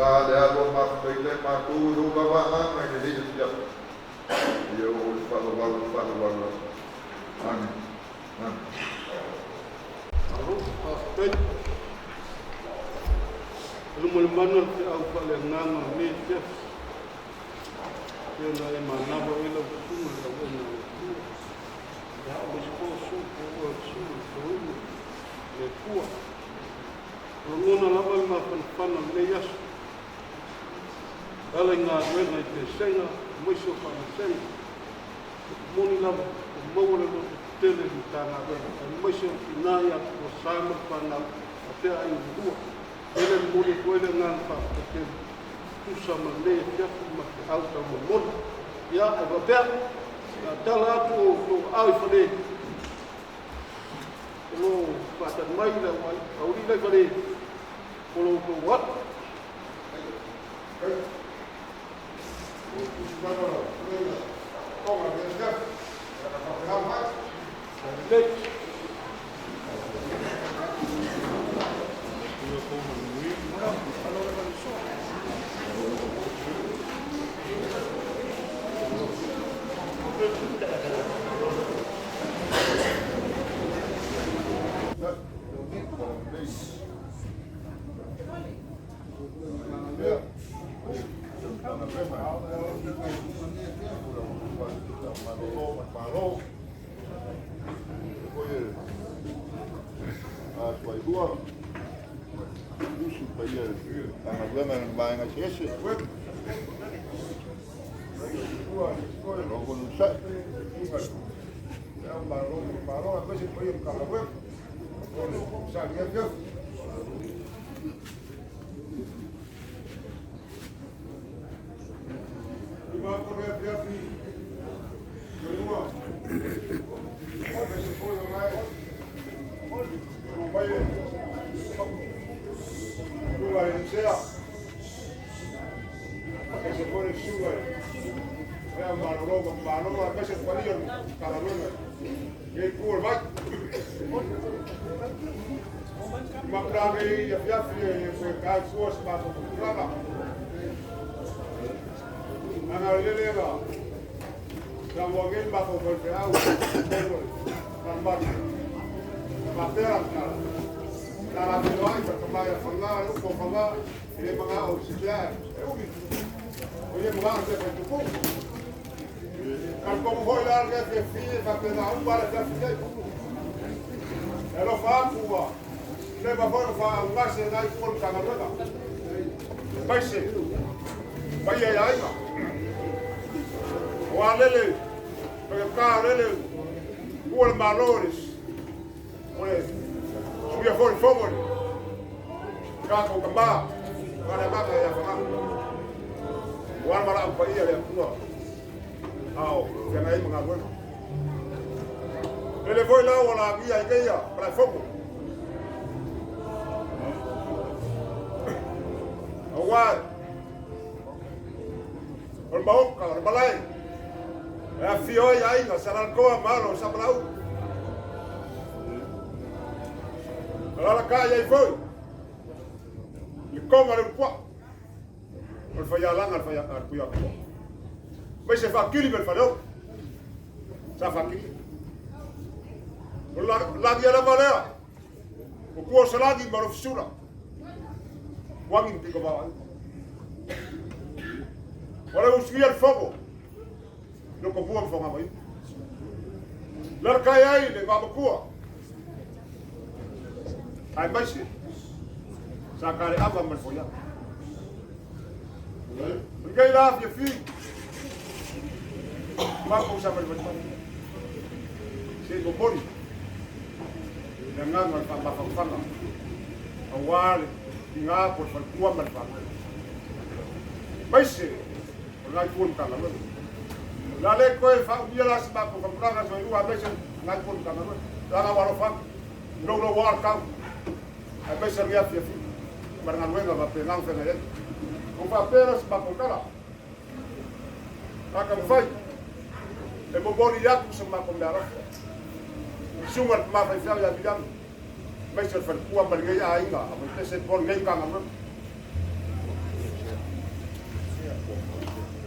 ka le alo ma pe le ma tu ru ka wa ma ma le le ya yo fa lo wa amen amen Thank Lumulmana te au pale nganga me te te na e manabo e la kumu la wena ya o ko su ko su ko le kua ngona la wal ma fan le yas ala nga wena te senga mo so pa senga moni la mo le tele di tana mo so na ya ko sama pa na te ai bua ele muli koele ngan pa ke tu sama le ya ma auto mo mon ya o pe ya dala tu ai fode lo pa ta mai la wal au ri le fode ko ko wat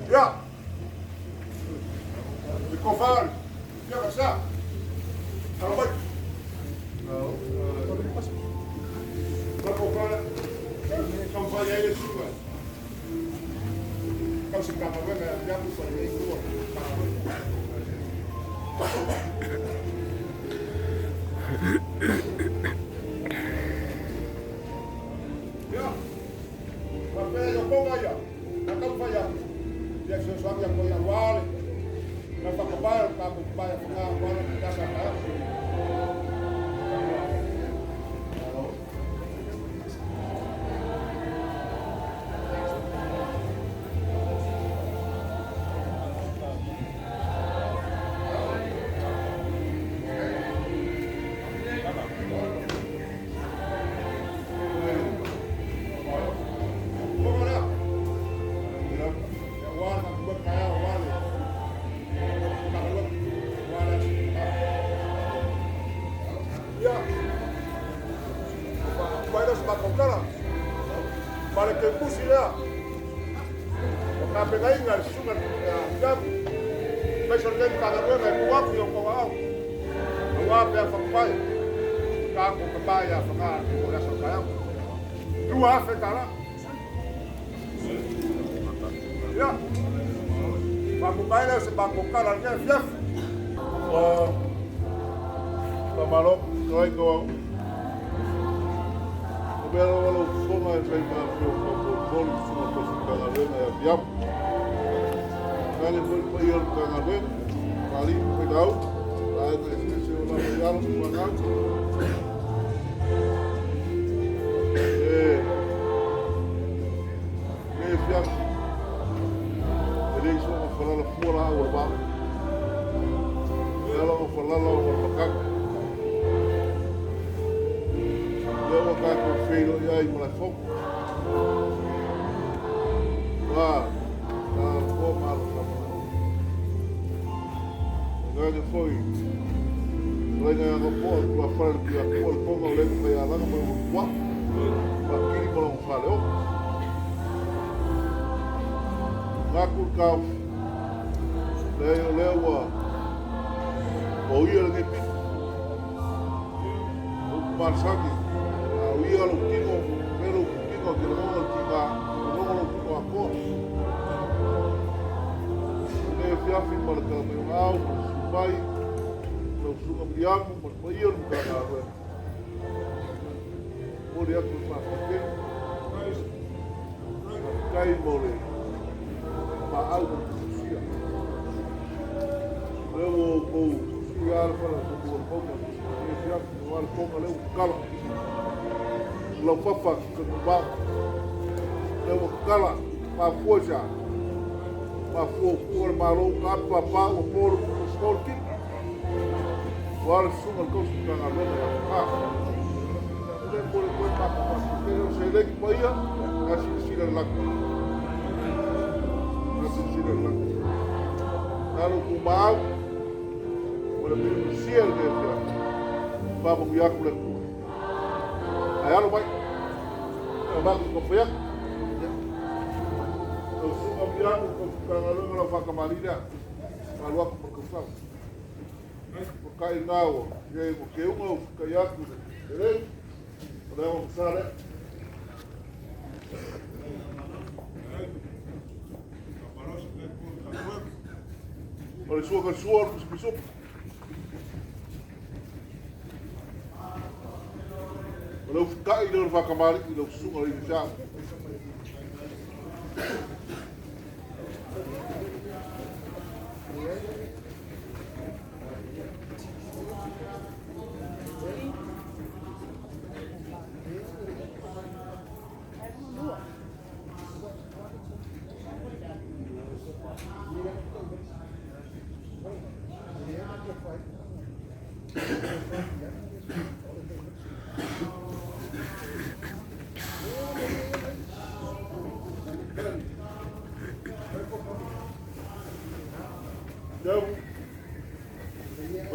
Ja. De koffer. Ja, wat is dat? Hallo. Wat koffer? Kom van jij eens zoeken. Kom ze kan maar weg. Ja, moet van je door. Ja. Wat ben je op ja? Dan kan van jou. Je zo zwak je kon je waar. Dan van kabel kan ik bij vandaag waar dat is aan. Para que pusiera, porque a pegar en el sugar, ya, me sorprende cada vez que guapo y un poco guapo ya fue cago que vaya a pagar por esa cara. Tú haces cara. Ya, para comprar ese para comprar al que chef. Malo, no hay que pero lo forma de ser más fútbol una cosa que la vena ya diab kali fue ir con la vena kali cuidado la que se una cuidado con la ya ele hizo a falar la fora o ba ela o falar la o macaco eu vou cá com o filho e aí moleque fogo lá vou mal agora foi ganha no polo para falar que a polo como eu lembro que lá no meu guapo para que não falou lá com o carro Leoleoga O Le Po o Marsaki Ia lo kiko, pero kiko que no lo kika, no lo kiko a ko. Ne fia fin para que me au, pai, lo suga biamo, mas pai eu nunca nada. Por ia tu fa que. Cai mole. Pa algo que sia. Eu vou chegar para o pouco. Ne fia no ar pouco le o calo. Lo papa que ba le kala pa foja pa fo por maro ka papa o por skolki war suma ko su ka na ka le por pa pero se le que paia casi sira la casi sira la claro ku ba por el cielo de vamos ya con aí ela vai com o pé eu sou a piano com o canal na faca marinha para o arco por causa por cair na água e aí porque um caiaque direito podemos usar né olha sua cachorro que se Lo ficar e não vai acabar e não suma ali já.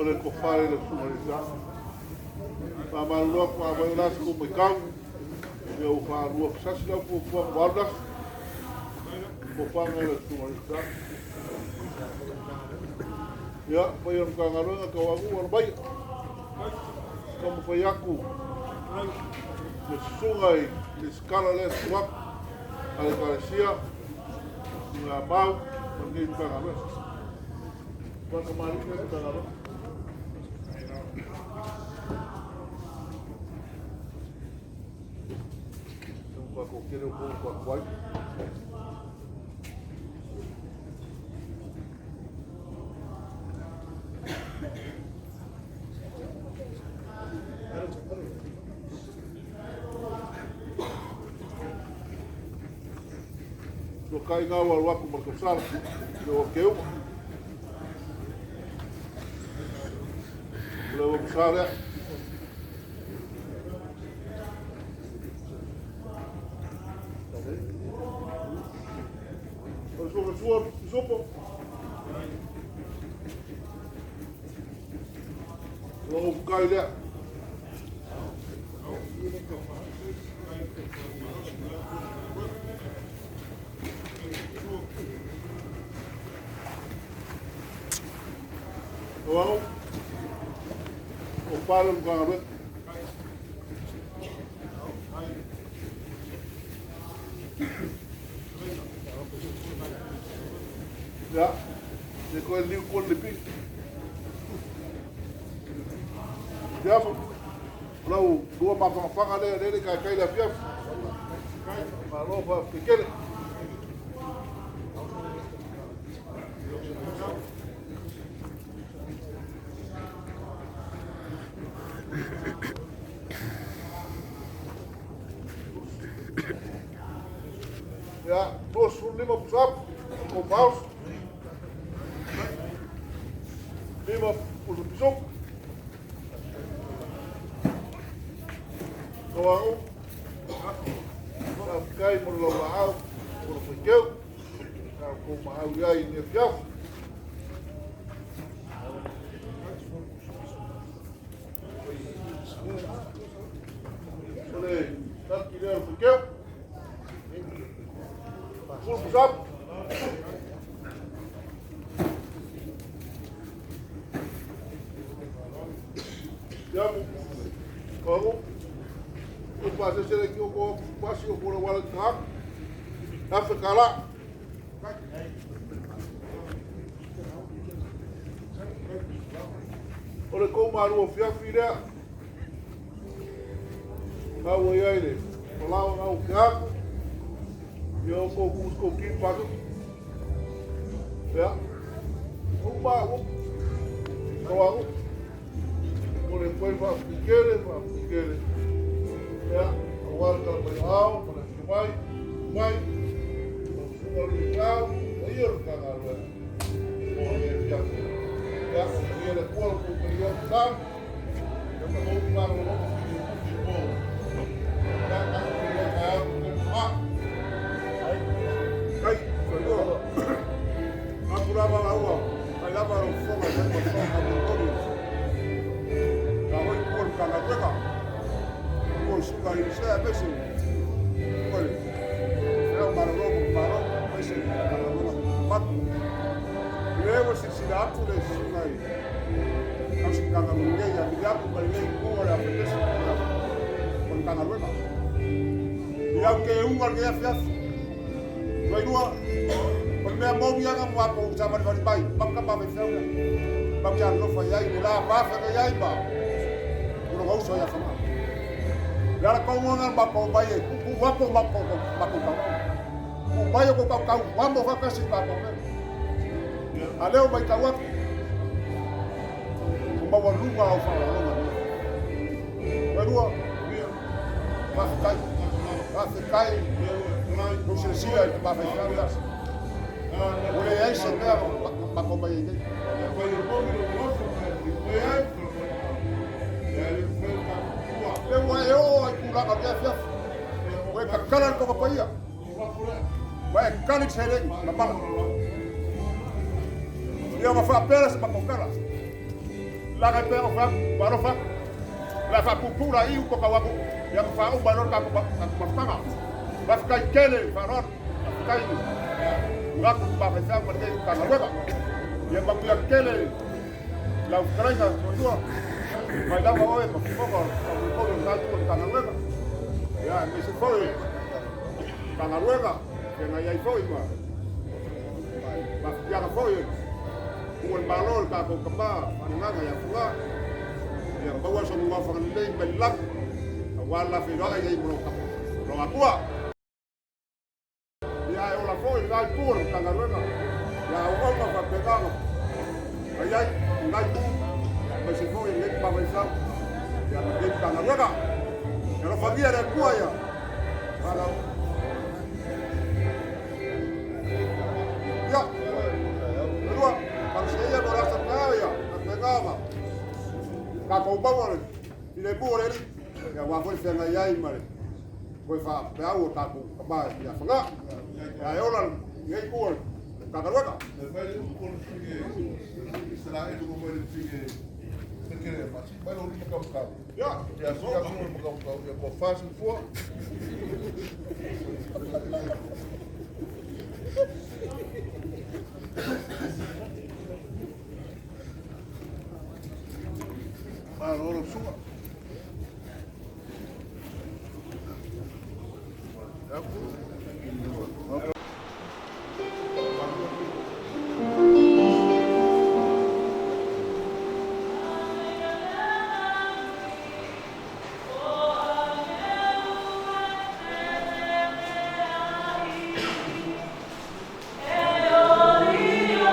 Olha que eu falo da sumarizar. Para maluco, para maluco como cão, eu falo, eu preciso dar um pouco de guarda. popanga le tuarita. Ya, pai ang kangaroa kawagu ar bai. Kamu pai aku. Le sungai le skala le suak. Ale kalesia. Nga mau pergi kangaroa. Buat kemarin le kangaroa. Sampai kau kira kau kuat. Lo kai ngā waku markasala, lo keu. Lo kusala. Lo sopo. Lo kai dia. Wow, o palo no carro. Já, depois ele com ele pico. Já, lá o dua mafanga dele cai da fiaf. Falou para pequeno. Ja, dos voor niemand op stap. Kom paus. Niemand voor de bezoek. Gewoon. Nou, kijk voor de Leoleoga voor de verkeer. Nou, kom maar hou jij in je fjaf. Nee, dat je weer verkeer. Full up. Ya, kalau lepas saya lagi aku masih aku orang walau tak, dah sekalah. Oleh kau malu fiak fiak, kau ya ini, kalau kau fiak. Eu busco o que pago. É. O pago. Pago. Por depois vai ficar. É. Agora tá legal, para que vai. O legal, aí eu canal. É já. Já o dia por o período tá. Eu vou para o futebol. Já tá Kai, kalau aku lama lawa, kai lama lawa sama dengan pasal aku tu. Kalau ikut kalau mereka, kalau suka ini saya besi, boleh. Saya baru besi kalau mat. Dia masih siap tu deh sungai. Kasih kangen dia yang dia pun balik gua ada besi, pun kangen mereka. Dia ke umur dia fias. Vai dua, pernah mau dia kan waktu zaman dari bayi, bangka apa misalnya, bangka lo fayai, bila apa fayai bah, udah kau saya sama. Kalau kau mengenal bangka bayi, waktu bangka kau, bayi kau, mampu kau kasih bangka. Ada orang bayi kau, bawa rumah atau apa? Vai dua, masih kai. Não se siga para fechar. Olha aí, você vê para comer aí. Eu pulang ke dia. Gue kekalan kau apa ya? Gue kali sereng, apa? Dia mau fapelas para kokala. Laga pe ofak, barofak. La fa pupula aí o cocawabu. Yang fa o balor ka pertama. Vai ficar quente, farol. Vai ficar Raku pafesang mate kanaruega. Ia papia kele la Ucrania tua. Vai dar uma oi para fogo, para o salto de kanaruega. Ya, me se foi. Kanaruega, que na ia foi ma. Mas ya foi. Un valor ka ko kamba, nganga ya funga. Ya bawa so ngwa fa ndai belak. Wala fi roga ia mo ka. Roga tua. Ya o la foi ga tour kanaruega. Ya o ma fa pegano. Ai ngai tu. Mas se foi nem para pensar. Ya me kanaruega. Ya lo fabia de tua ya. Para ya. Kedua, kalau saya merasa kaya, pegava. Kako bawal, ile bore ni. Ya wa foi fenga yai mare. Foi fa peau kako kaba ya fanga. Ya yola ngai kuol. Kakarueka. Ya, Ja, so ja mo fast voor. maar hoor op zoek. Ja, goed. Leoleoga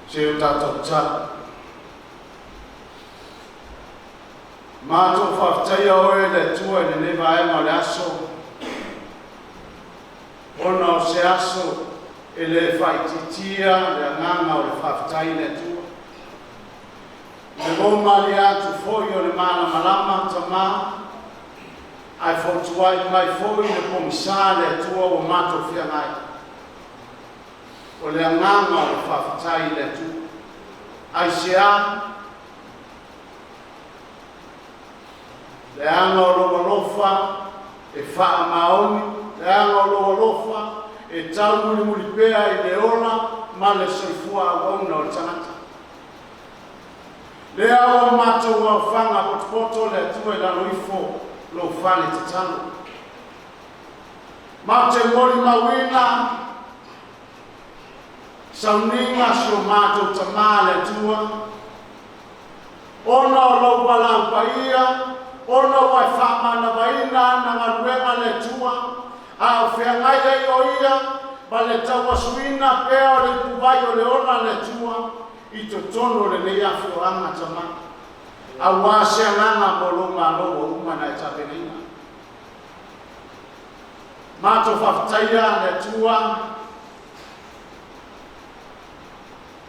se o tātou tā. Mātou whaftaia oe le tua le newa e ma le aso. Ona o se aso e le whaititia le anganga o le whaftai le tua. Le goma le atu foi o le mana malama tamā. Ai whautuai mai foi le pomisa le tua o mātou whiangai. O le anganga o le whaftai le tua. Ai sea le anga o loa lofa e wha maoni, le anga o loa lofa e tau muli muli pea i le ola ma le soifua a wauna o tangata. Le awa mātou wa whanga potopoto le atua i lalo ifo lo whane te tano. Ma te mori mawina sauninga si o mātou tamā le atua. Ona o lau walau paia, ona wai whamana waina na ngaruenga le tua, a o whiangai ei o ia, ba le taua suina pea o le kuwai o le ona le tua, i to tono le nei afi o anga tama. A wase anganga mo longa loa umana e tapenina. Mātou whaftaia le tua,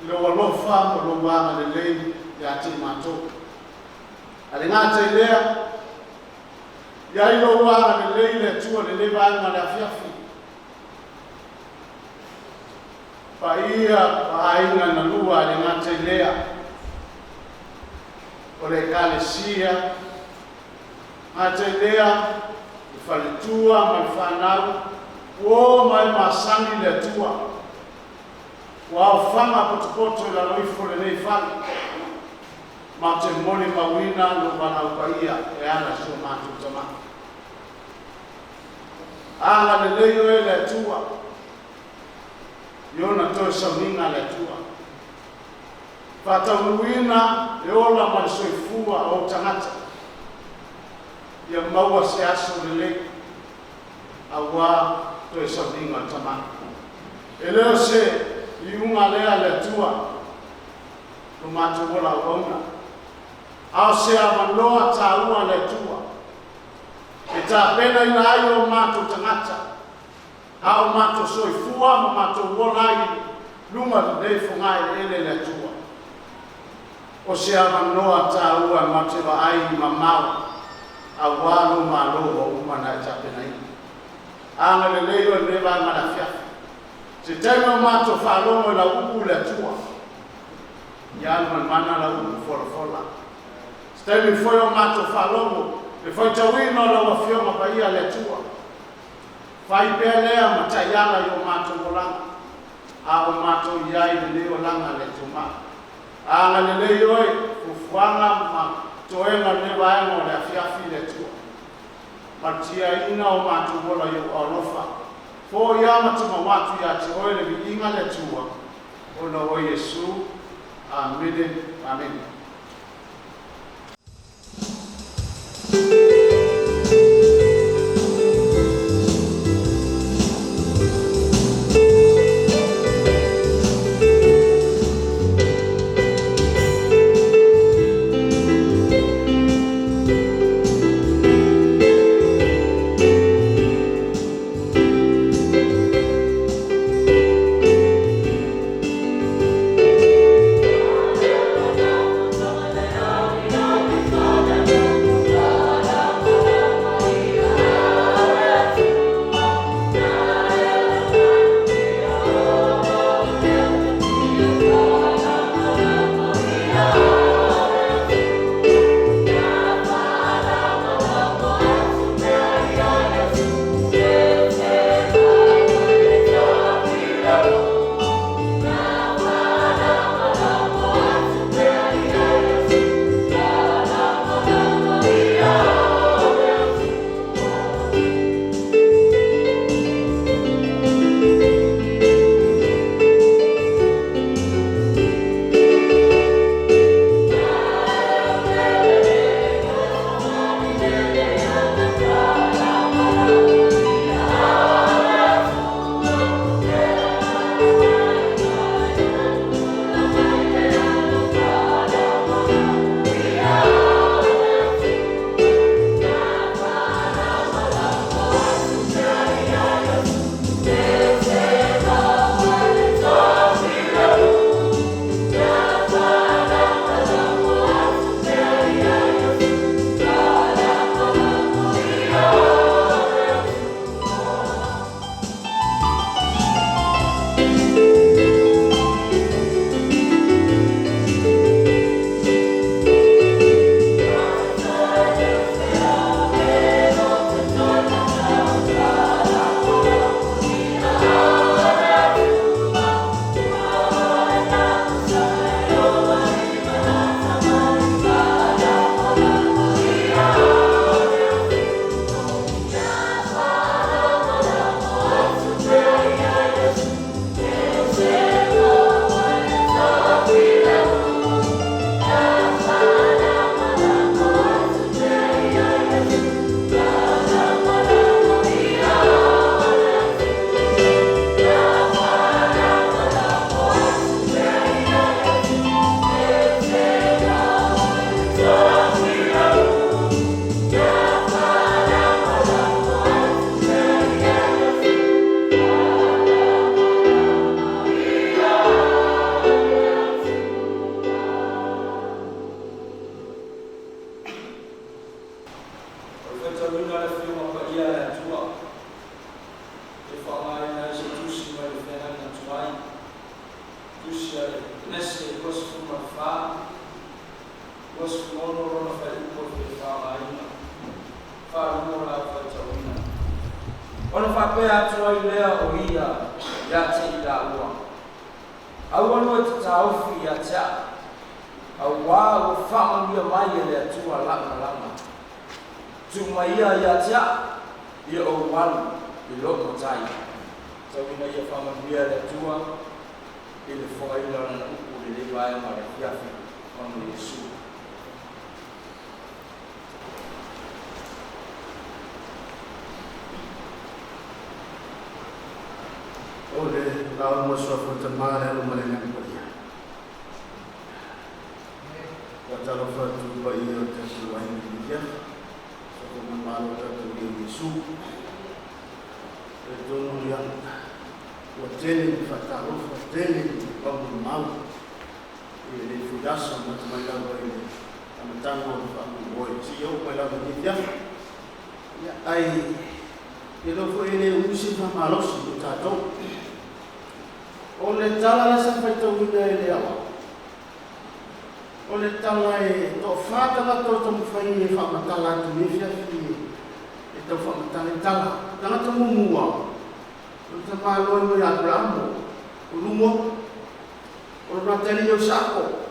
loa lofa mo longa le lei, ya te mātou. Ale ngā te lea, ia i lo wāra le lei le tua le lewa anga le afiafi. Pa ia pa ainga na lua ale ngā te lea. O le kalesia, ngā te lea, i whaletua, mai whanau, o mai masani le tua. Wao whanga potopoto i la loifo le nei whale. Ma te moni mawina lo wanau paia e ana si o mātou tama. Anga le leo e le tua. Iona toi sauninga le tua. Whatamuina e ola ma le soifua o tangata. Ia maua se aso le le. A wā toi sauninga tama. E leo se i unga lea le tua. Lo mātou wola wauna. Ao se amanoa tāua le tua. E tā pena ina ai o mātou tangata. Ao mātou soifua ma mātou wolai luma nei whangai ele le tua. O se amanoa tāua ma te wa ai mamau. A wālo māloa umana e tā pena ina. Anga le leo e newa ngana fiafi. Se taima mātou whalongo la upu le tua. Ianu mana la upu fola fola. Stemi foi o mato whalongo, e foi tawino la wafionga pa ia le tua. Fai pea lea mataiala i o mato molanga, a o mato iai le leo langa le tuma. Anga le leo e, ufuanga ma toenga ne waenga le afiafi le tua. Matia ina o mato mola i o alofa. Fo ia matuma watu ia te oe le viinga le tua. Ona o Yesu, amen, amen. pea tua lea o ia ya te ila ua. Aua no te taufi ya tea. Aua o whama mia mai lea tua langa langa. Tumaia ya tea ia o walu i loko tai. Tawina ia whama mia lea tua i le whakaila na upu le vai ma le fiafi ono Yesu. Ole lao mo so fa tamara lo male na ko ya. Wa talo fa tu ba ia te su ai ni ya. So ko ma lo ta tu ni Yesu. E dono ya. Wa tele fa ta lo fa tele pa mo mau. E le fu ya so ma mai la ba ile. Ama tango fa mo boy. Si yo pa la ni ya. Ya ai e lo fo ele usi fa malos do tato. O le tala la sa fai tau ina e le awa. O le tala e to whata la tau tamu whai e whamatala tu e whiawhi e tau whamatala e tala. Tangata mumua. O ta māloi mo i Abramo. O lumo. O le nateri o sako.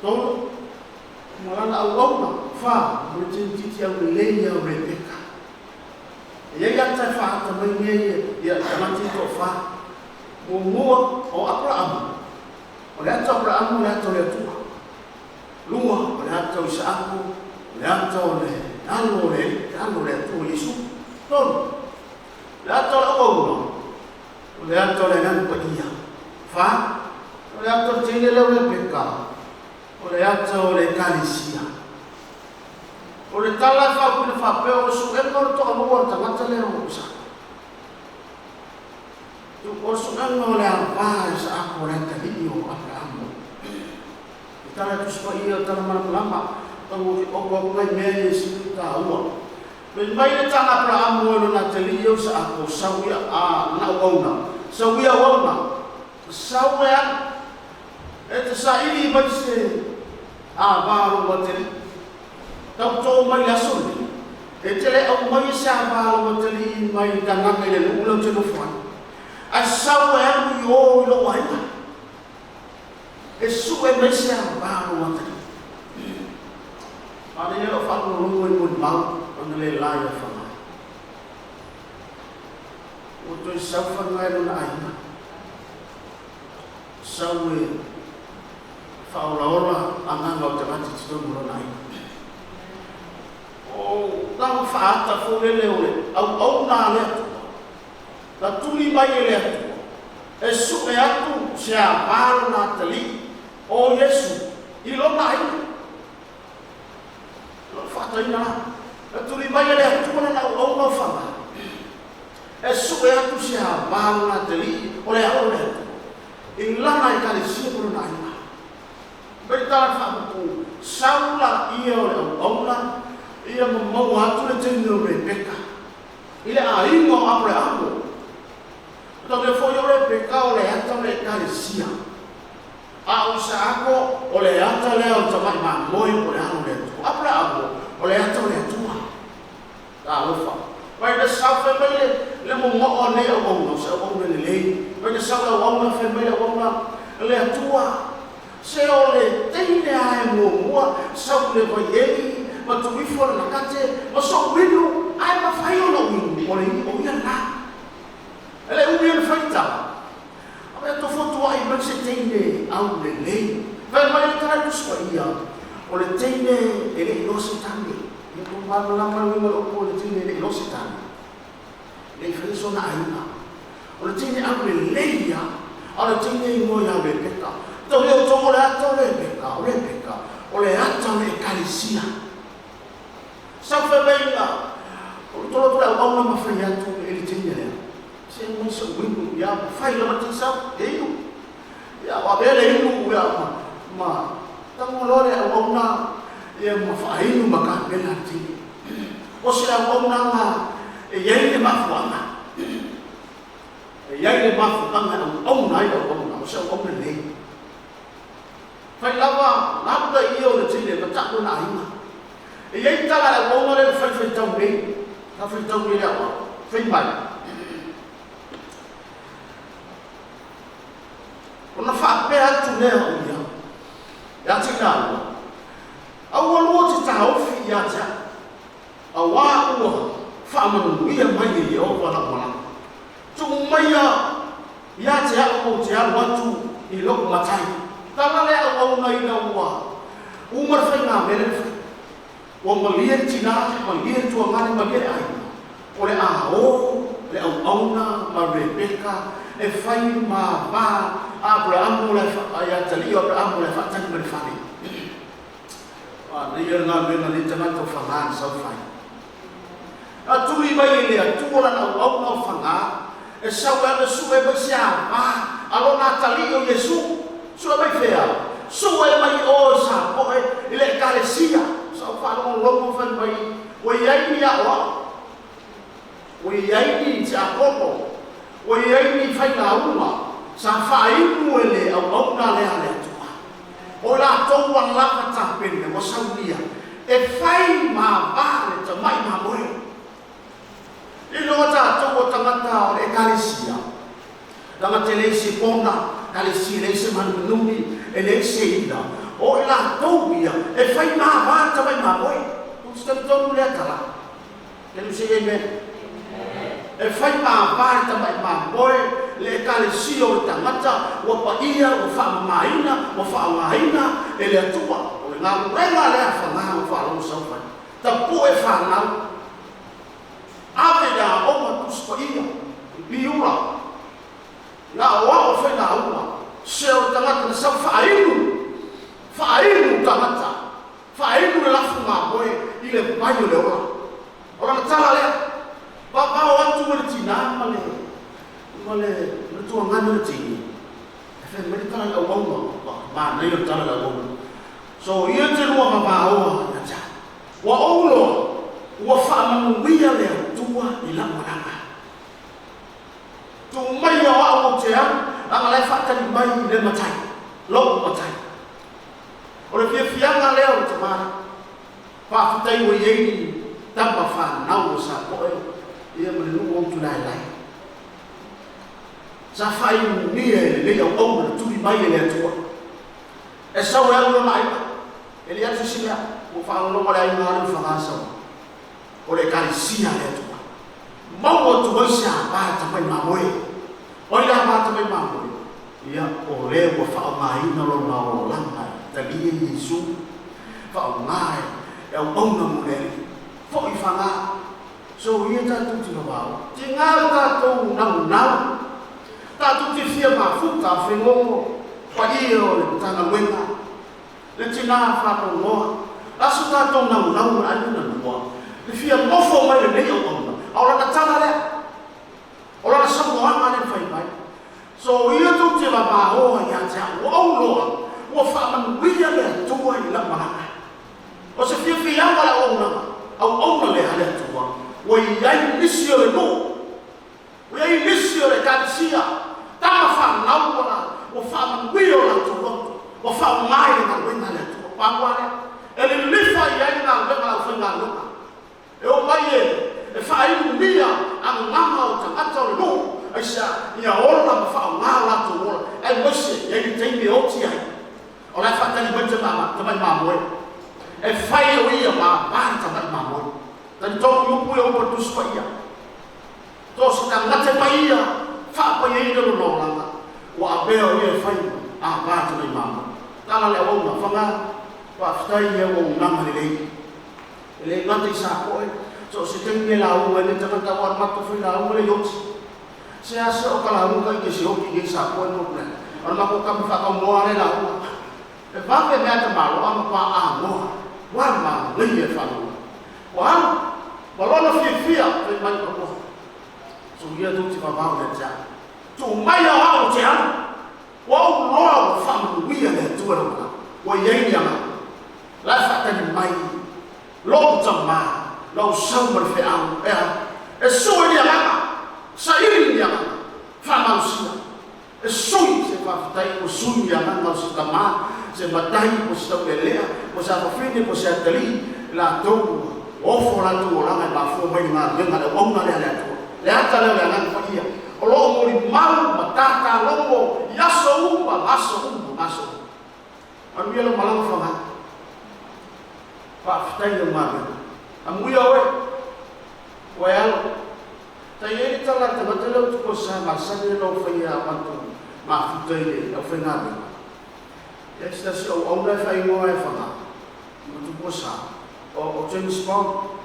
Tolo. Malana au auna. Wha. Mo le tintiti au le leia o Rebeka. E ei ata whaata mai ngei e tamati to wha. O mua o Abraham. O le ata Abraham o le ata o le atua. Lua o le ata o Isaaku. O le ata o le alo le atua o Yesu. Tono. Le ata o le aua. O le ata o le nganu pa ia. Wha. O le ata o teine leo le peka. O le ata o le kalisia. O le tala wha pune wha peo o su e moro toka mua tangata leo o Isaaku. O sunanga o le apa sa ako le tali o Abraham. Tala tu spa ia tala malama tango o ko mai me si ta ua. Ben mai le tanga Abraham o na tali o sa ako sawia a na ona. Sawia ona. Sawia e te sa ili mai se a baro o tali. Tau to mai asuli. E te le au mai sa baro o tali mai tanga le ulo te no fai. A sawa e o lo waina. E su e mese a baro wata. Ana ia o whanu rungo i mui mau, ana le lai a whanga. O toi sau whangai runa aina. Sau e whaoraora anganga o te mati titomu runa aina. O tau whaata fōrele o le, au nā lea. La tuli mai e le atu. E su e atu se a varo na tali o Yesu. I lo na ina. Lo fata ina. La tuli mai e le atu na o ma whanga. E su e atu se a varo na tali o le au le atu. I lana i kare siapuro na ina. Beri tala whamuku. Saula ia o le au na. Ia mau atu le tene o Rebeka. I le a ingo Abraham. Tau le foi o le peka o le ata o le kalisia. A o sa ako o le ata le o tamai ma moi o le ano le atua. Apra ako o le ata o le atua. Ta lofa. Vai le sa fe mele le mo o ne o ono sa o ne le. Vai le sa o ono fe mele o ono le atua. Se o le teine ai mo mua sa le vai eli ma tu mi fo na kate o so winu ai ma fai o no winu o le o ia na. Ele umi ele faita. Apa to foto ai ba se teine au le le. Vai mai tra tu scoia. O le teine ele no se tani. Ia ko ma la ma o le teine ele no se tani. Le freso na aina. O le teine au le leia. O le teine mo ya le peka. To le to le ato le peka, o le peka. O le ato le kalisia. Sa fe venga. O to o ma fa ya tu ele teine le. Se mo so wingu ya fai la matisa e iu ya wa bele iu ya ma tamo lore a ona e mo fai iu maka bela ti o se a ona ma e ye le mafuanga e ye le mafuanga ona ia ona o se o ona le fai lava nada io le tine ma ta ona ina e ye tala la ona le fai tau me ta fai tau me la fai mai ona whaapea atu lea o ia. Ia te nā ua. Aua lua te taofi ia te a wā ua whaamanu ia mai i o wala wala. Tu mai ia te au o te alu atu i loko matai. Tala lea au na ina ua. Umar whai ngā mele whai. Wa malia tina, malia tua ngani malia ai. O le o, le auna, ma Rebeka, e whai ma wā, Abraham le ai atali, Abraham le whatani ma le whani. Nei ngā mena ni tangata o whangaan sau whai. A tui mai le atua na auna o whangaa, e sau ea sue mai sia wā, alo nā tali o Yesu, sue mai whea, sue mai o sa poe, ile kalesia, sau whanong longo whan mai, o iai ni a oa, o iai ni te akopo, o iai ni whai ngā uma, sa whainu e le au auna lea le atua. O la tau an laka tāpene, o saunia, e whai mā vāle ta mai mā moe. I loa tātou o tangata o e kalesia. Tanga te leise pona, kalesia leise manunumi, e leise ina. O la tau ia, e whai mā vāle ta mai mā moe. Kutu tanu tonu lea tala. Tenu se e me. E whai mā vāle ta mai mā moe, le kalesia o tangata, o pa ia, o whaamaina, o whaamaina, e le atua. O le ngā renga lea whangaa o whaalau sauwhai. Ta po e whanau. Ave na oma tuspa ia, biura. Nā oa o whai nā uma, se o tangata na sau whainu tangata. Whainu le lafu ngā moe, i le pai o le ola. Ora na tala lea, papao atu le tina, male tua ngana le tini. E whai meri tala le awaunga, ma nei o tala le awaunga. So ia te lua mapaoa, ia ta. Wa ouloa, ua whaamanuia le atua i lamaranga. Tu mai o au te am, anga lai whakari mai le matai, loko matai. O le fianga leo o te mara, whaafutai o iei tampa whanau o sa poe, ia mele nungu o tu lai. Sa whai nia le au au na tui mai le atua. E sau e alu mai, e le atu sila, o whaanonga le ai ngāru whangasau. O le kalesia le atua. Mau o tu waisa pāta mai mamoe. O ila pāta mai mamoe. Ia o le o whaamaina lo na o langa. Talia Yesu. Whaamae. E au auna mureri. Fo i whanga. So ia tātou tina wao. Te ngāra tātou nau. Tātou te fia mafuta whengongo. Pa ia o le tanga wenga. Le tina whātou noa. Asu tātou nau anuna noa. Le fia mofo mai le nei o ona. Ora na tala le. Ora na sango anga le whai mai. So ia tu te wapa hoa ia te au au loa. Ua whaamanuia le atua i la maranga. O se fia anga le ona. Au ona le hale atua. Ua iai nisi o le no. Ua iai nisi o le kalesia. Tama whanau wana. Ua whaamanuia o le atua. Ua whaamai le ngā wenga le atua. Pangwa le. E le lifa iai ngā wenga la whenga luka. E o mai e whainu mia ang ngama o tangata o no. Ai sa, ia ola ma whao ngā lato ola. Ai mwese, ia i teimi o ti ai. O lai whatani mai te mai mamoe. E whai o ia ma mai ta mai mamoe. Tani tōku yupu e opa tuspa ia. Tō sa tangata mai ia, whaapa ia ina lo langa. Wa abea o ia whai a mai ta mai mamoe. Tala le awona, whanga, whaftai ia o ngama le lei. Le ngata i sa koe, so se tengi la unga le tangata wan mato fui la unga le yoti. Se asa o kala unga i ke se hoki ke sa koe no kule. Ana mako kami whakau moa le la unga. E whape mea te malo ama pa a moa. Wan ma ngui e whanau. Wan, walona fia, pe mai ka moa. So ia tu ti wabau le tia. Tu mai o hao te anu. Wau loa o whamu wia le tua na mga. Wa iei ni ama. Lai whakani mai. Lō tamā, lau sau mara whi au, e soi ni alanga, sa iri ni alanga, whamau sia. E soi se whawhitai, o sui ni alanga, o se tamā, se matai, o se tau lea, o se awhawhine, o se atali, la tau, ofo la tu o langa, ma fua mai ngā, renga le wauna lea lea tua. Le ata lea lea ngā whaia. O loo mori mau, ma tātā lomo yaso umba aso anu yelo malang fanga pa fitai yo mabe amu yo we tayi tala ta batelo ko sa masane lo faya pantu ma fitai lo fengabe ya sta so o na fai mo e fanga mutu ko sa o James Bond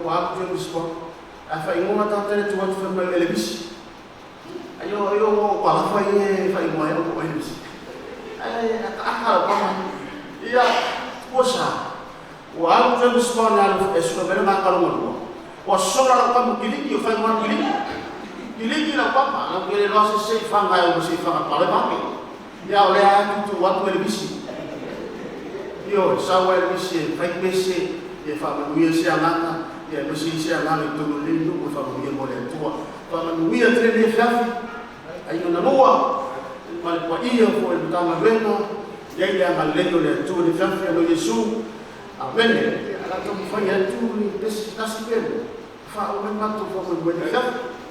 wa James Bond fai mo ta tele tu wat fai elebisi ayo mo kwa fai mo ayo ko elebisi akal paman iya kosa wa James Bond na esko bere ma kalu mo wa sora ka mo kiliki fai mo kiliki na papa na kele lo se fanga yo se fanga pale mami ya ole a tu wat elebisi yo sawa elebisi fai besi e fa mo se anana ya besi se anana tu le lu ko fa mo mo le tu fa mo tre le fafi ayo na moa mal kwa ia ko el tama beno ya ile malendo le tu le fafi lo Yesu amen ala to fanya tu ni besi tasbel fa o ma to fa mo le fafi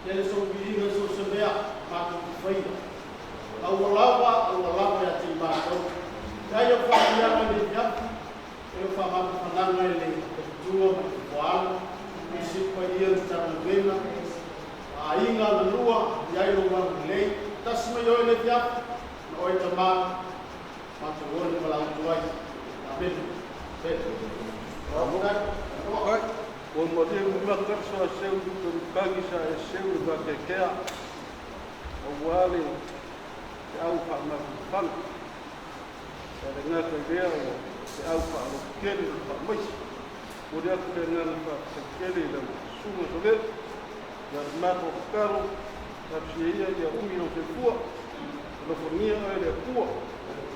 Ele so bilinga so sebea matu faida. Awalawa ya timba so. Kaya fa ya ni ya. Ele fa matu pananga ele tua matu wala. Isi pa ia tamavena. Ainga na lua ya ilo wa lei. Tasma yo ele ya. No oi tama matu wole pala tuai. Amen. Right. O modelo marcar só seu do cagi sa seu da que o wale au pa ma pan era nga ka vea au pa o kele pa mais o dia que nga pa kele da sumo sobe da mato caro da chia ya umiro se fua no fornia ele fua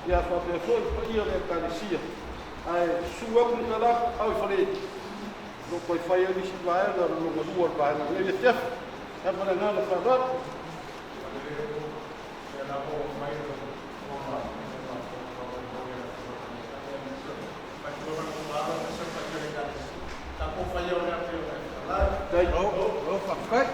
ya fa pessoa pa ia le caricia ai sua com nada au falei no poi fai ali si vai da no dua vai no ele tef é para nada para dar Dai, fa fai.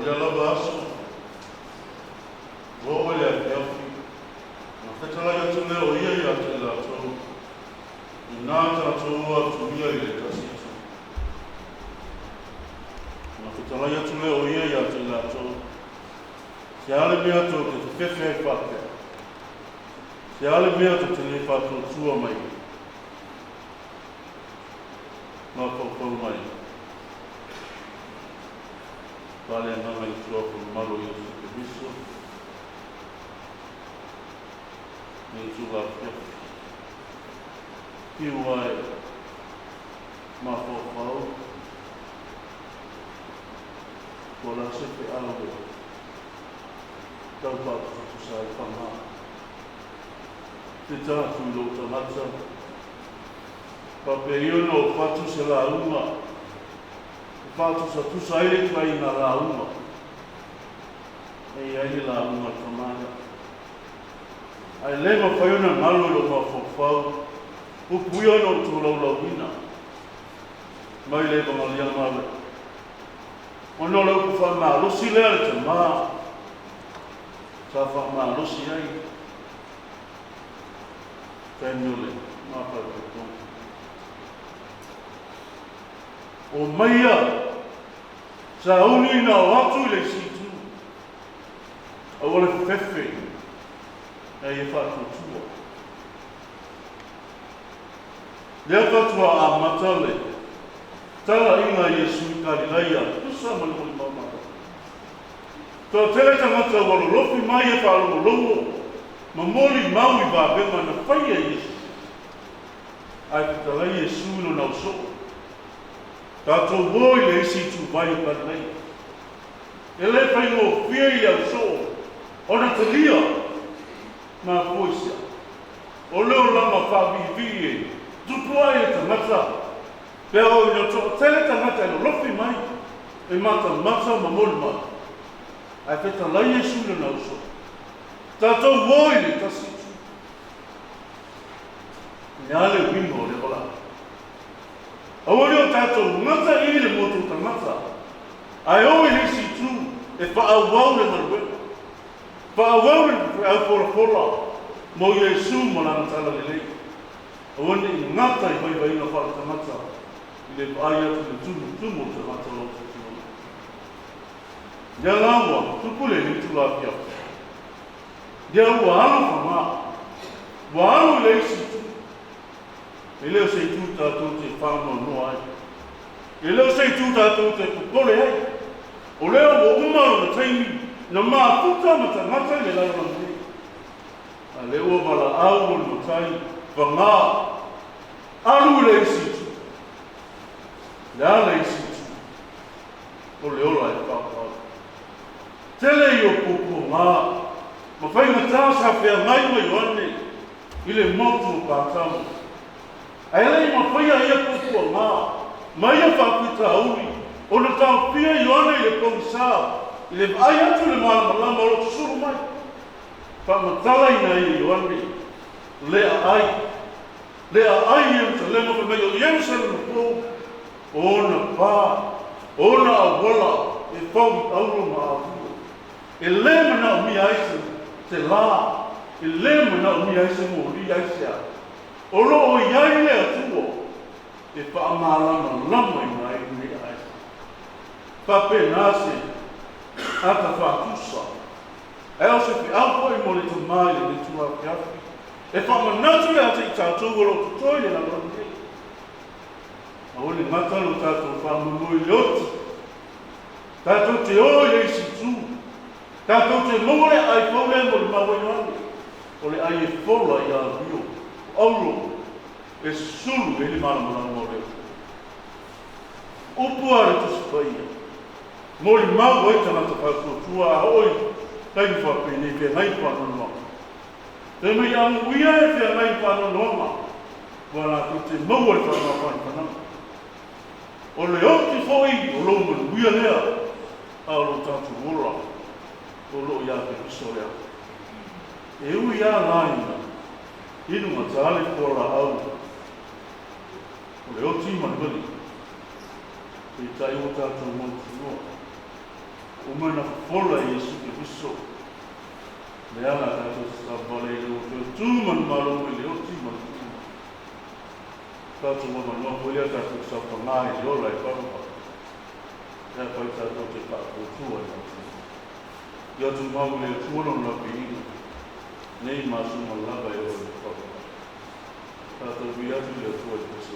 le lava aso. O le afiafi. Ma whetala ia tu leo ia ia te la tau. I nā tātou atu ia i le tasitu. Ma whetala ia tu leo ia ia te la tau. Se ale mea tō te whewhi ai whakea. Se ale mea tō te ne whātou tua mai. Mā kōkau mai. Pale nanga i tua ko malo i o te viso. Ni tula whewhi. Ki wai mā kōkau. Ko la sepe awe. Tau pātu tu sai whanga. Te tātu lo ta mata. Pape iono pātu se la unga. Pātu sa tu sai le kai na la unga. Ei ai la unga tamana. Ai lema whaiona ngalo lo ma whawhau. Upuia no tu lau lau hina. Mai lema ngali amawe. Ono lau ku whamā losi lea le te maa. Sa whamā losi ai. Tēnule, māpai te tōngu. O maia, sa uni na o atu le situ. A wale whewhi, e whātua tua. Lea whātua a matale, tala inga Iesu i Karileia, tusa mani mamata. Tō tere tangata walo lofi mai e whālongo longo, ma mori maui wābenga na whaia Iesu. Ai kutalai Iesu no nau so. Tātou woi le isi tu vai o Karileia. E le whaingo whia i au so, ona te lia, mā poisia. O leo lama whabivi e, tupu ai e tangata. Pea o ino tō tere tangata e no lofi mai, e mata ma mori mai. Ai wheta lai Iesu no nau so. Tātou woi le tasi tu. Nea le wingo le wala. Awori o tātou ngata i le motu tangata. Ai oi le si tu e whaawau le maruena. Whaawau le au fora. Mo Iesu mo lana tala le lei. Awori i ngata i vai na whara tangata. I le ai atu le tumu tangata lo te tino. Nea lawa, tupule ni tula pia. Dia wāno whamā. Wāno le isi tu. E leo sei tu tātou te whāno noa ai. E leo sei tu tātou te kukole ai. O leo o umaro na taimi. Na mā puta ma ta ngata le lau rangi. A leo mala au o no tai. Whangā. Alu le isi tu. Lea le isi tu. O leo lai whāpau. Tele i o pupo ngā. Ma whai ngata sa whea mai mai wane. I le motu pātamu. Ai lei ma whai a ia pupo ngā. Mai a whapita auri. O na tau pia i wane i le kongsa. I le ai atu le malama o te suru mai. Whamatala i nei i wane. Lea ai. Lea ai i anta lema wha mai o iensa na po. O na pā. O na awala. E whau auro ma avu. E lema na o mi aise te la. E lema na o mi aise mo ri aise a. O lo o iai le atuo. E whaamalama lama i mai ni aise. Pape nase. Ata whatusa. E o se pi aupo i mole te mai le tua piafi. E whamanatu e ata i tātou o lo tutoile na lorone. A ole matalo tātou whamamui le oti. Tātou te oi e si tū. Tātou te mole ai whaule mo le mawaiwani. O le ai e whola i a rio. Auro e sulu e li marama mo le. Upua re tu sipaia. Mo li mau e tanata whakua a oi. Taini whapene ke ngai whanonoma. Te mei amu ia e te ngai whanonoma. Wala tu te mau e whanonoma. O le oti whoi o lo manu uia lea. A lo tātou ora. O lo ia te pisorea. E ui ia laina. Inu ma tāle kora au. O le oti manwani. E tai o tātou montu noa. Umana fola Yesu Kristo. Leala kato sa balai lo tuman malo le oti man. Kato mo no mo ya kato sa pangai lo lai pa. Ya pa sa to te pa ko tua. Ya tu mau le tuolo na pi. Nei masu mo lava yo le pa. Kato via tu le tua te so.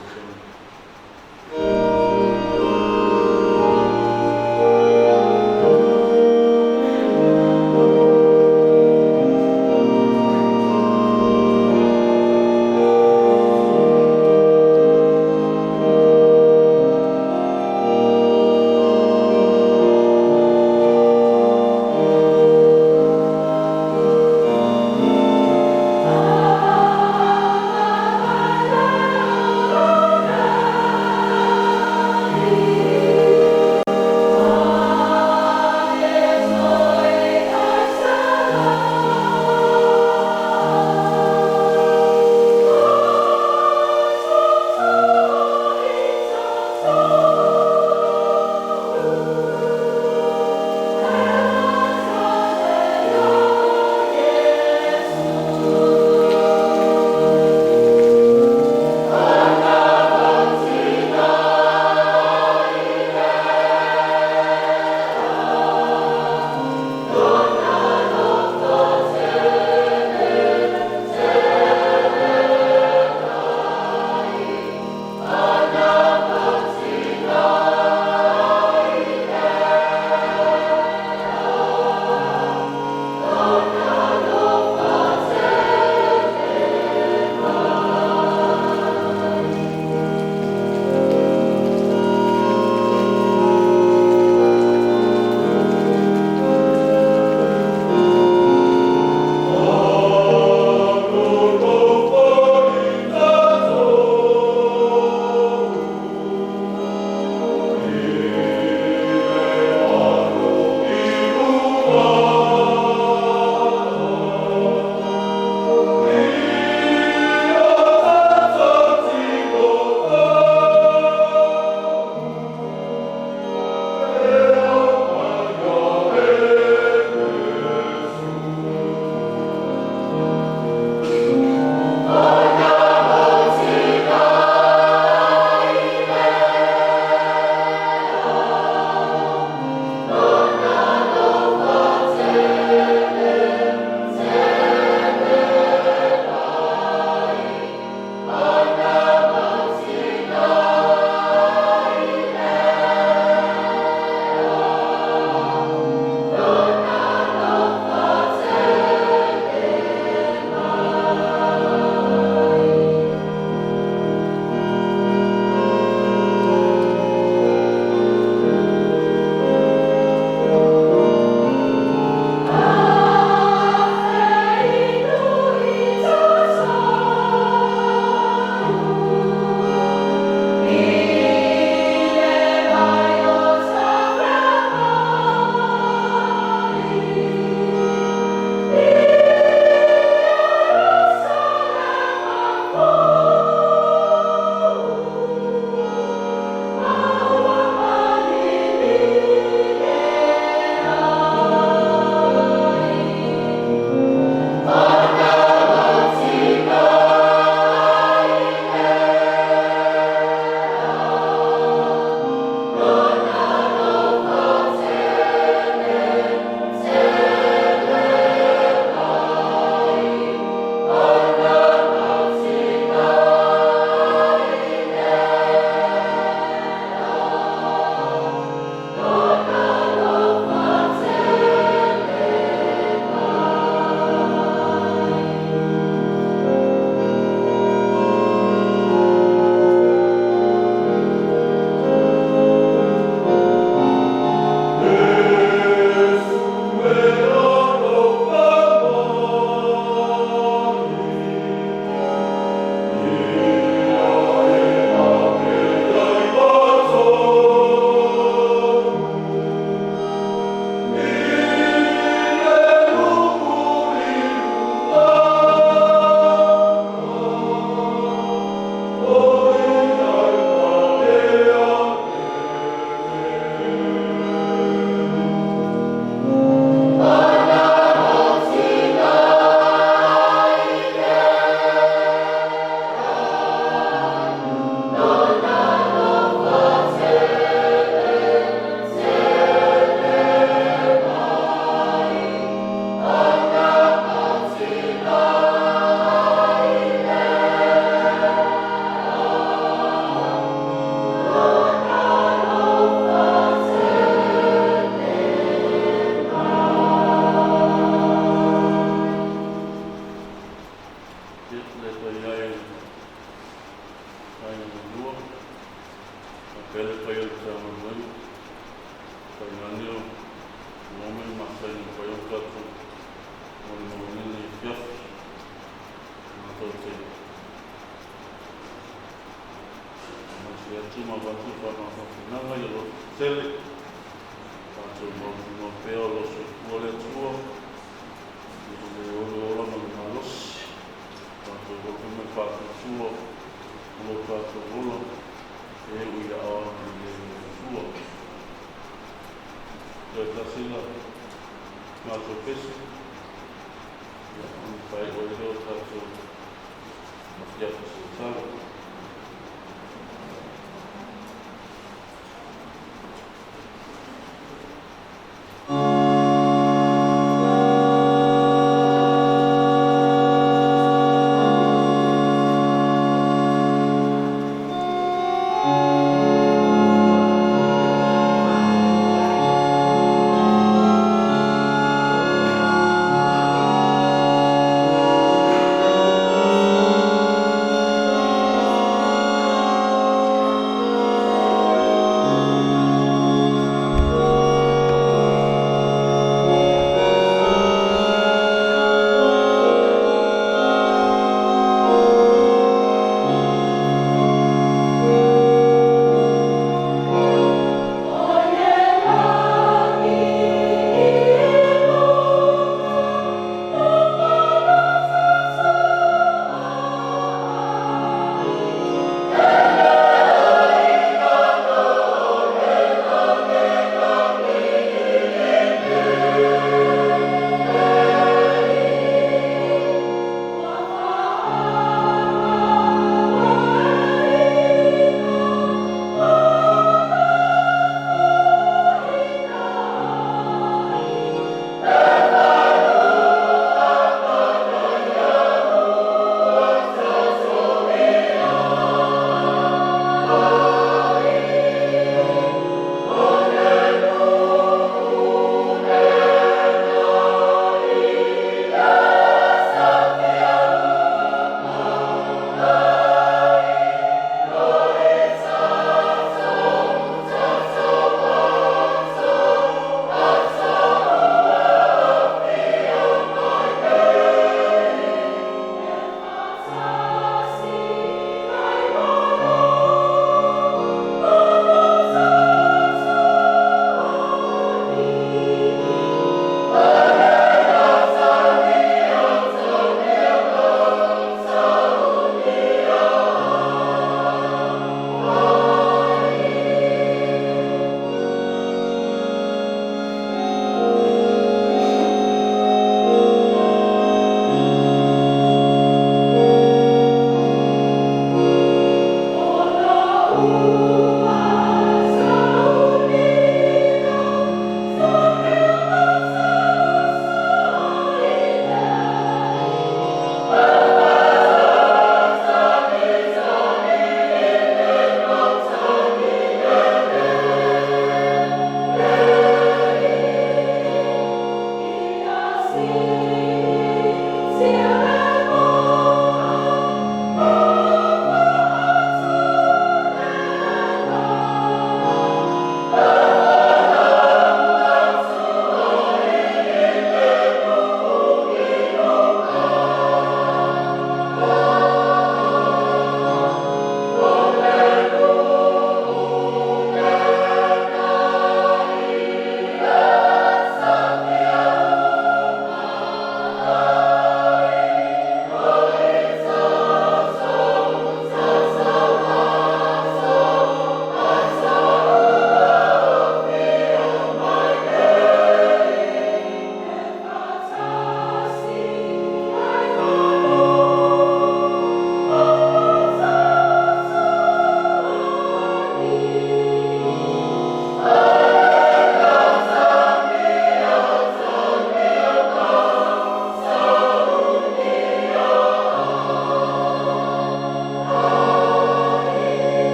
manuel. Painganio, ngome masai ni payong katu. Ngome ni fiaf. Nato masih cuma batu pada finanga ya lo sele. Batu mau peo lo boleh tua. Leoleoga O Le Po. Batu boleh batu tua. Lo batu bola. Ia awak ni tua. Jadi sila masuk pesi. Ya, baik boleh satu masih ada susah.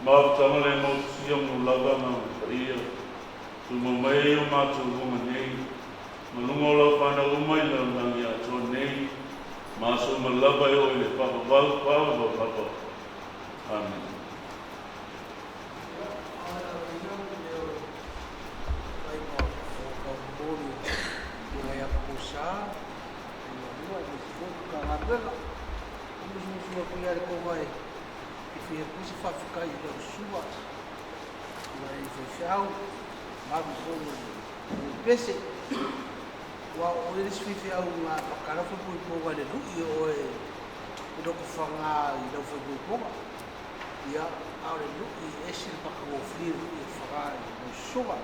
Mau tamale mau siam waka ma ia. Tu mamai o mātou runga nei. Malunga o lau whana umai lau nangi a tō nei. Māso malaba e o le papa wau pāwa papa. Amen. Wa o le sfifi au nga pakara fo po wa le lu o e do ko fanga i do fo po ya au le lu i esi pa ko fri i fanga i soba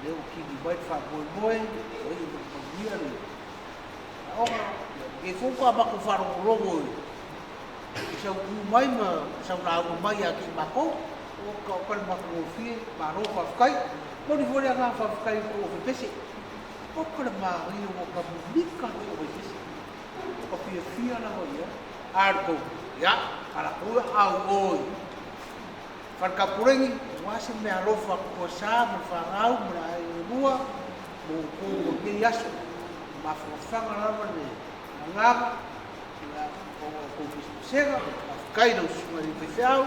le o ki di bai fa boy o i do ko dia le o e fo ko ba ko fa ro ro i sa ku mai ma sa na o mai ya ki ba ko o ko pa ba ko fri ba ro fa kai mo di fo le nga fa kai ko fe pesi o kore maa rio o ka mika o e kisi. O pia fia na hoi ya. Arko, ya, ala kua au oi. Whanka purengi, wase me alofa kua saa, me whangau, me la e rua, mo ko o kei aso. Ma whanga rama ne nganga, la ko kistu sega, ma whakaina o sunga ni pewhiau,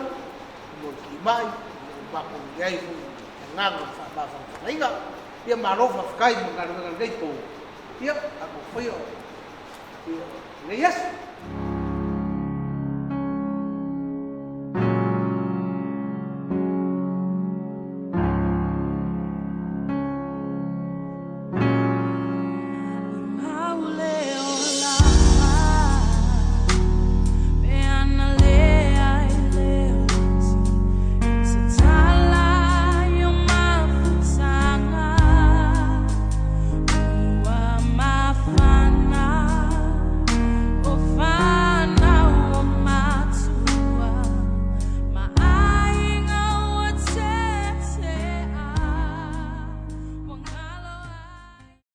mo ki mai, o bako iai fu, nganga, ma whangaiga, ia marofa whakai mo ngā runga nei tō. Ia, ako whaio. Ia, nei aso.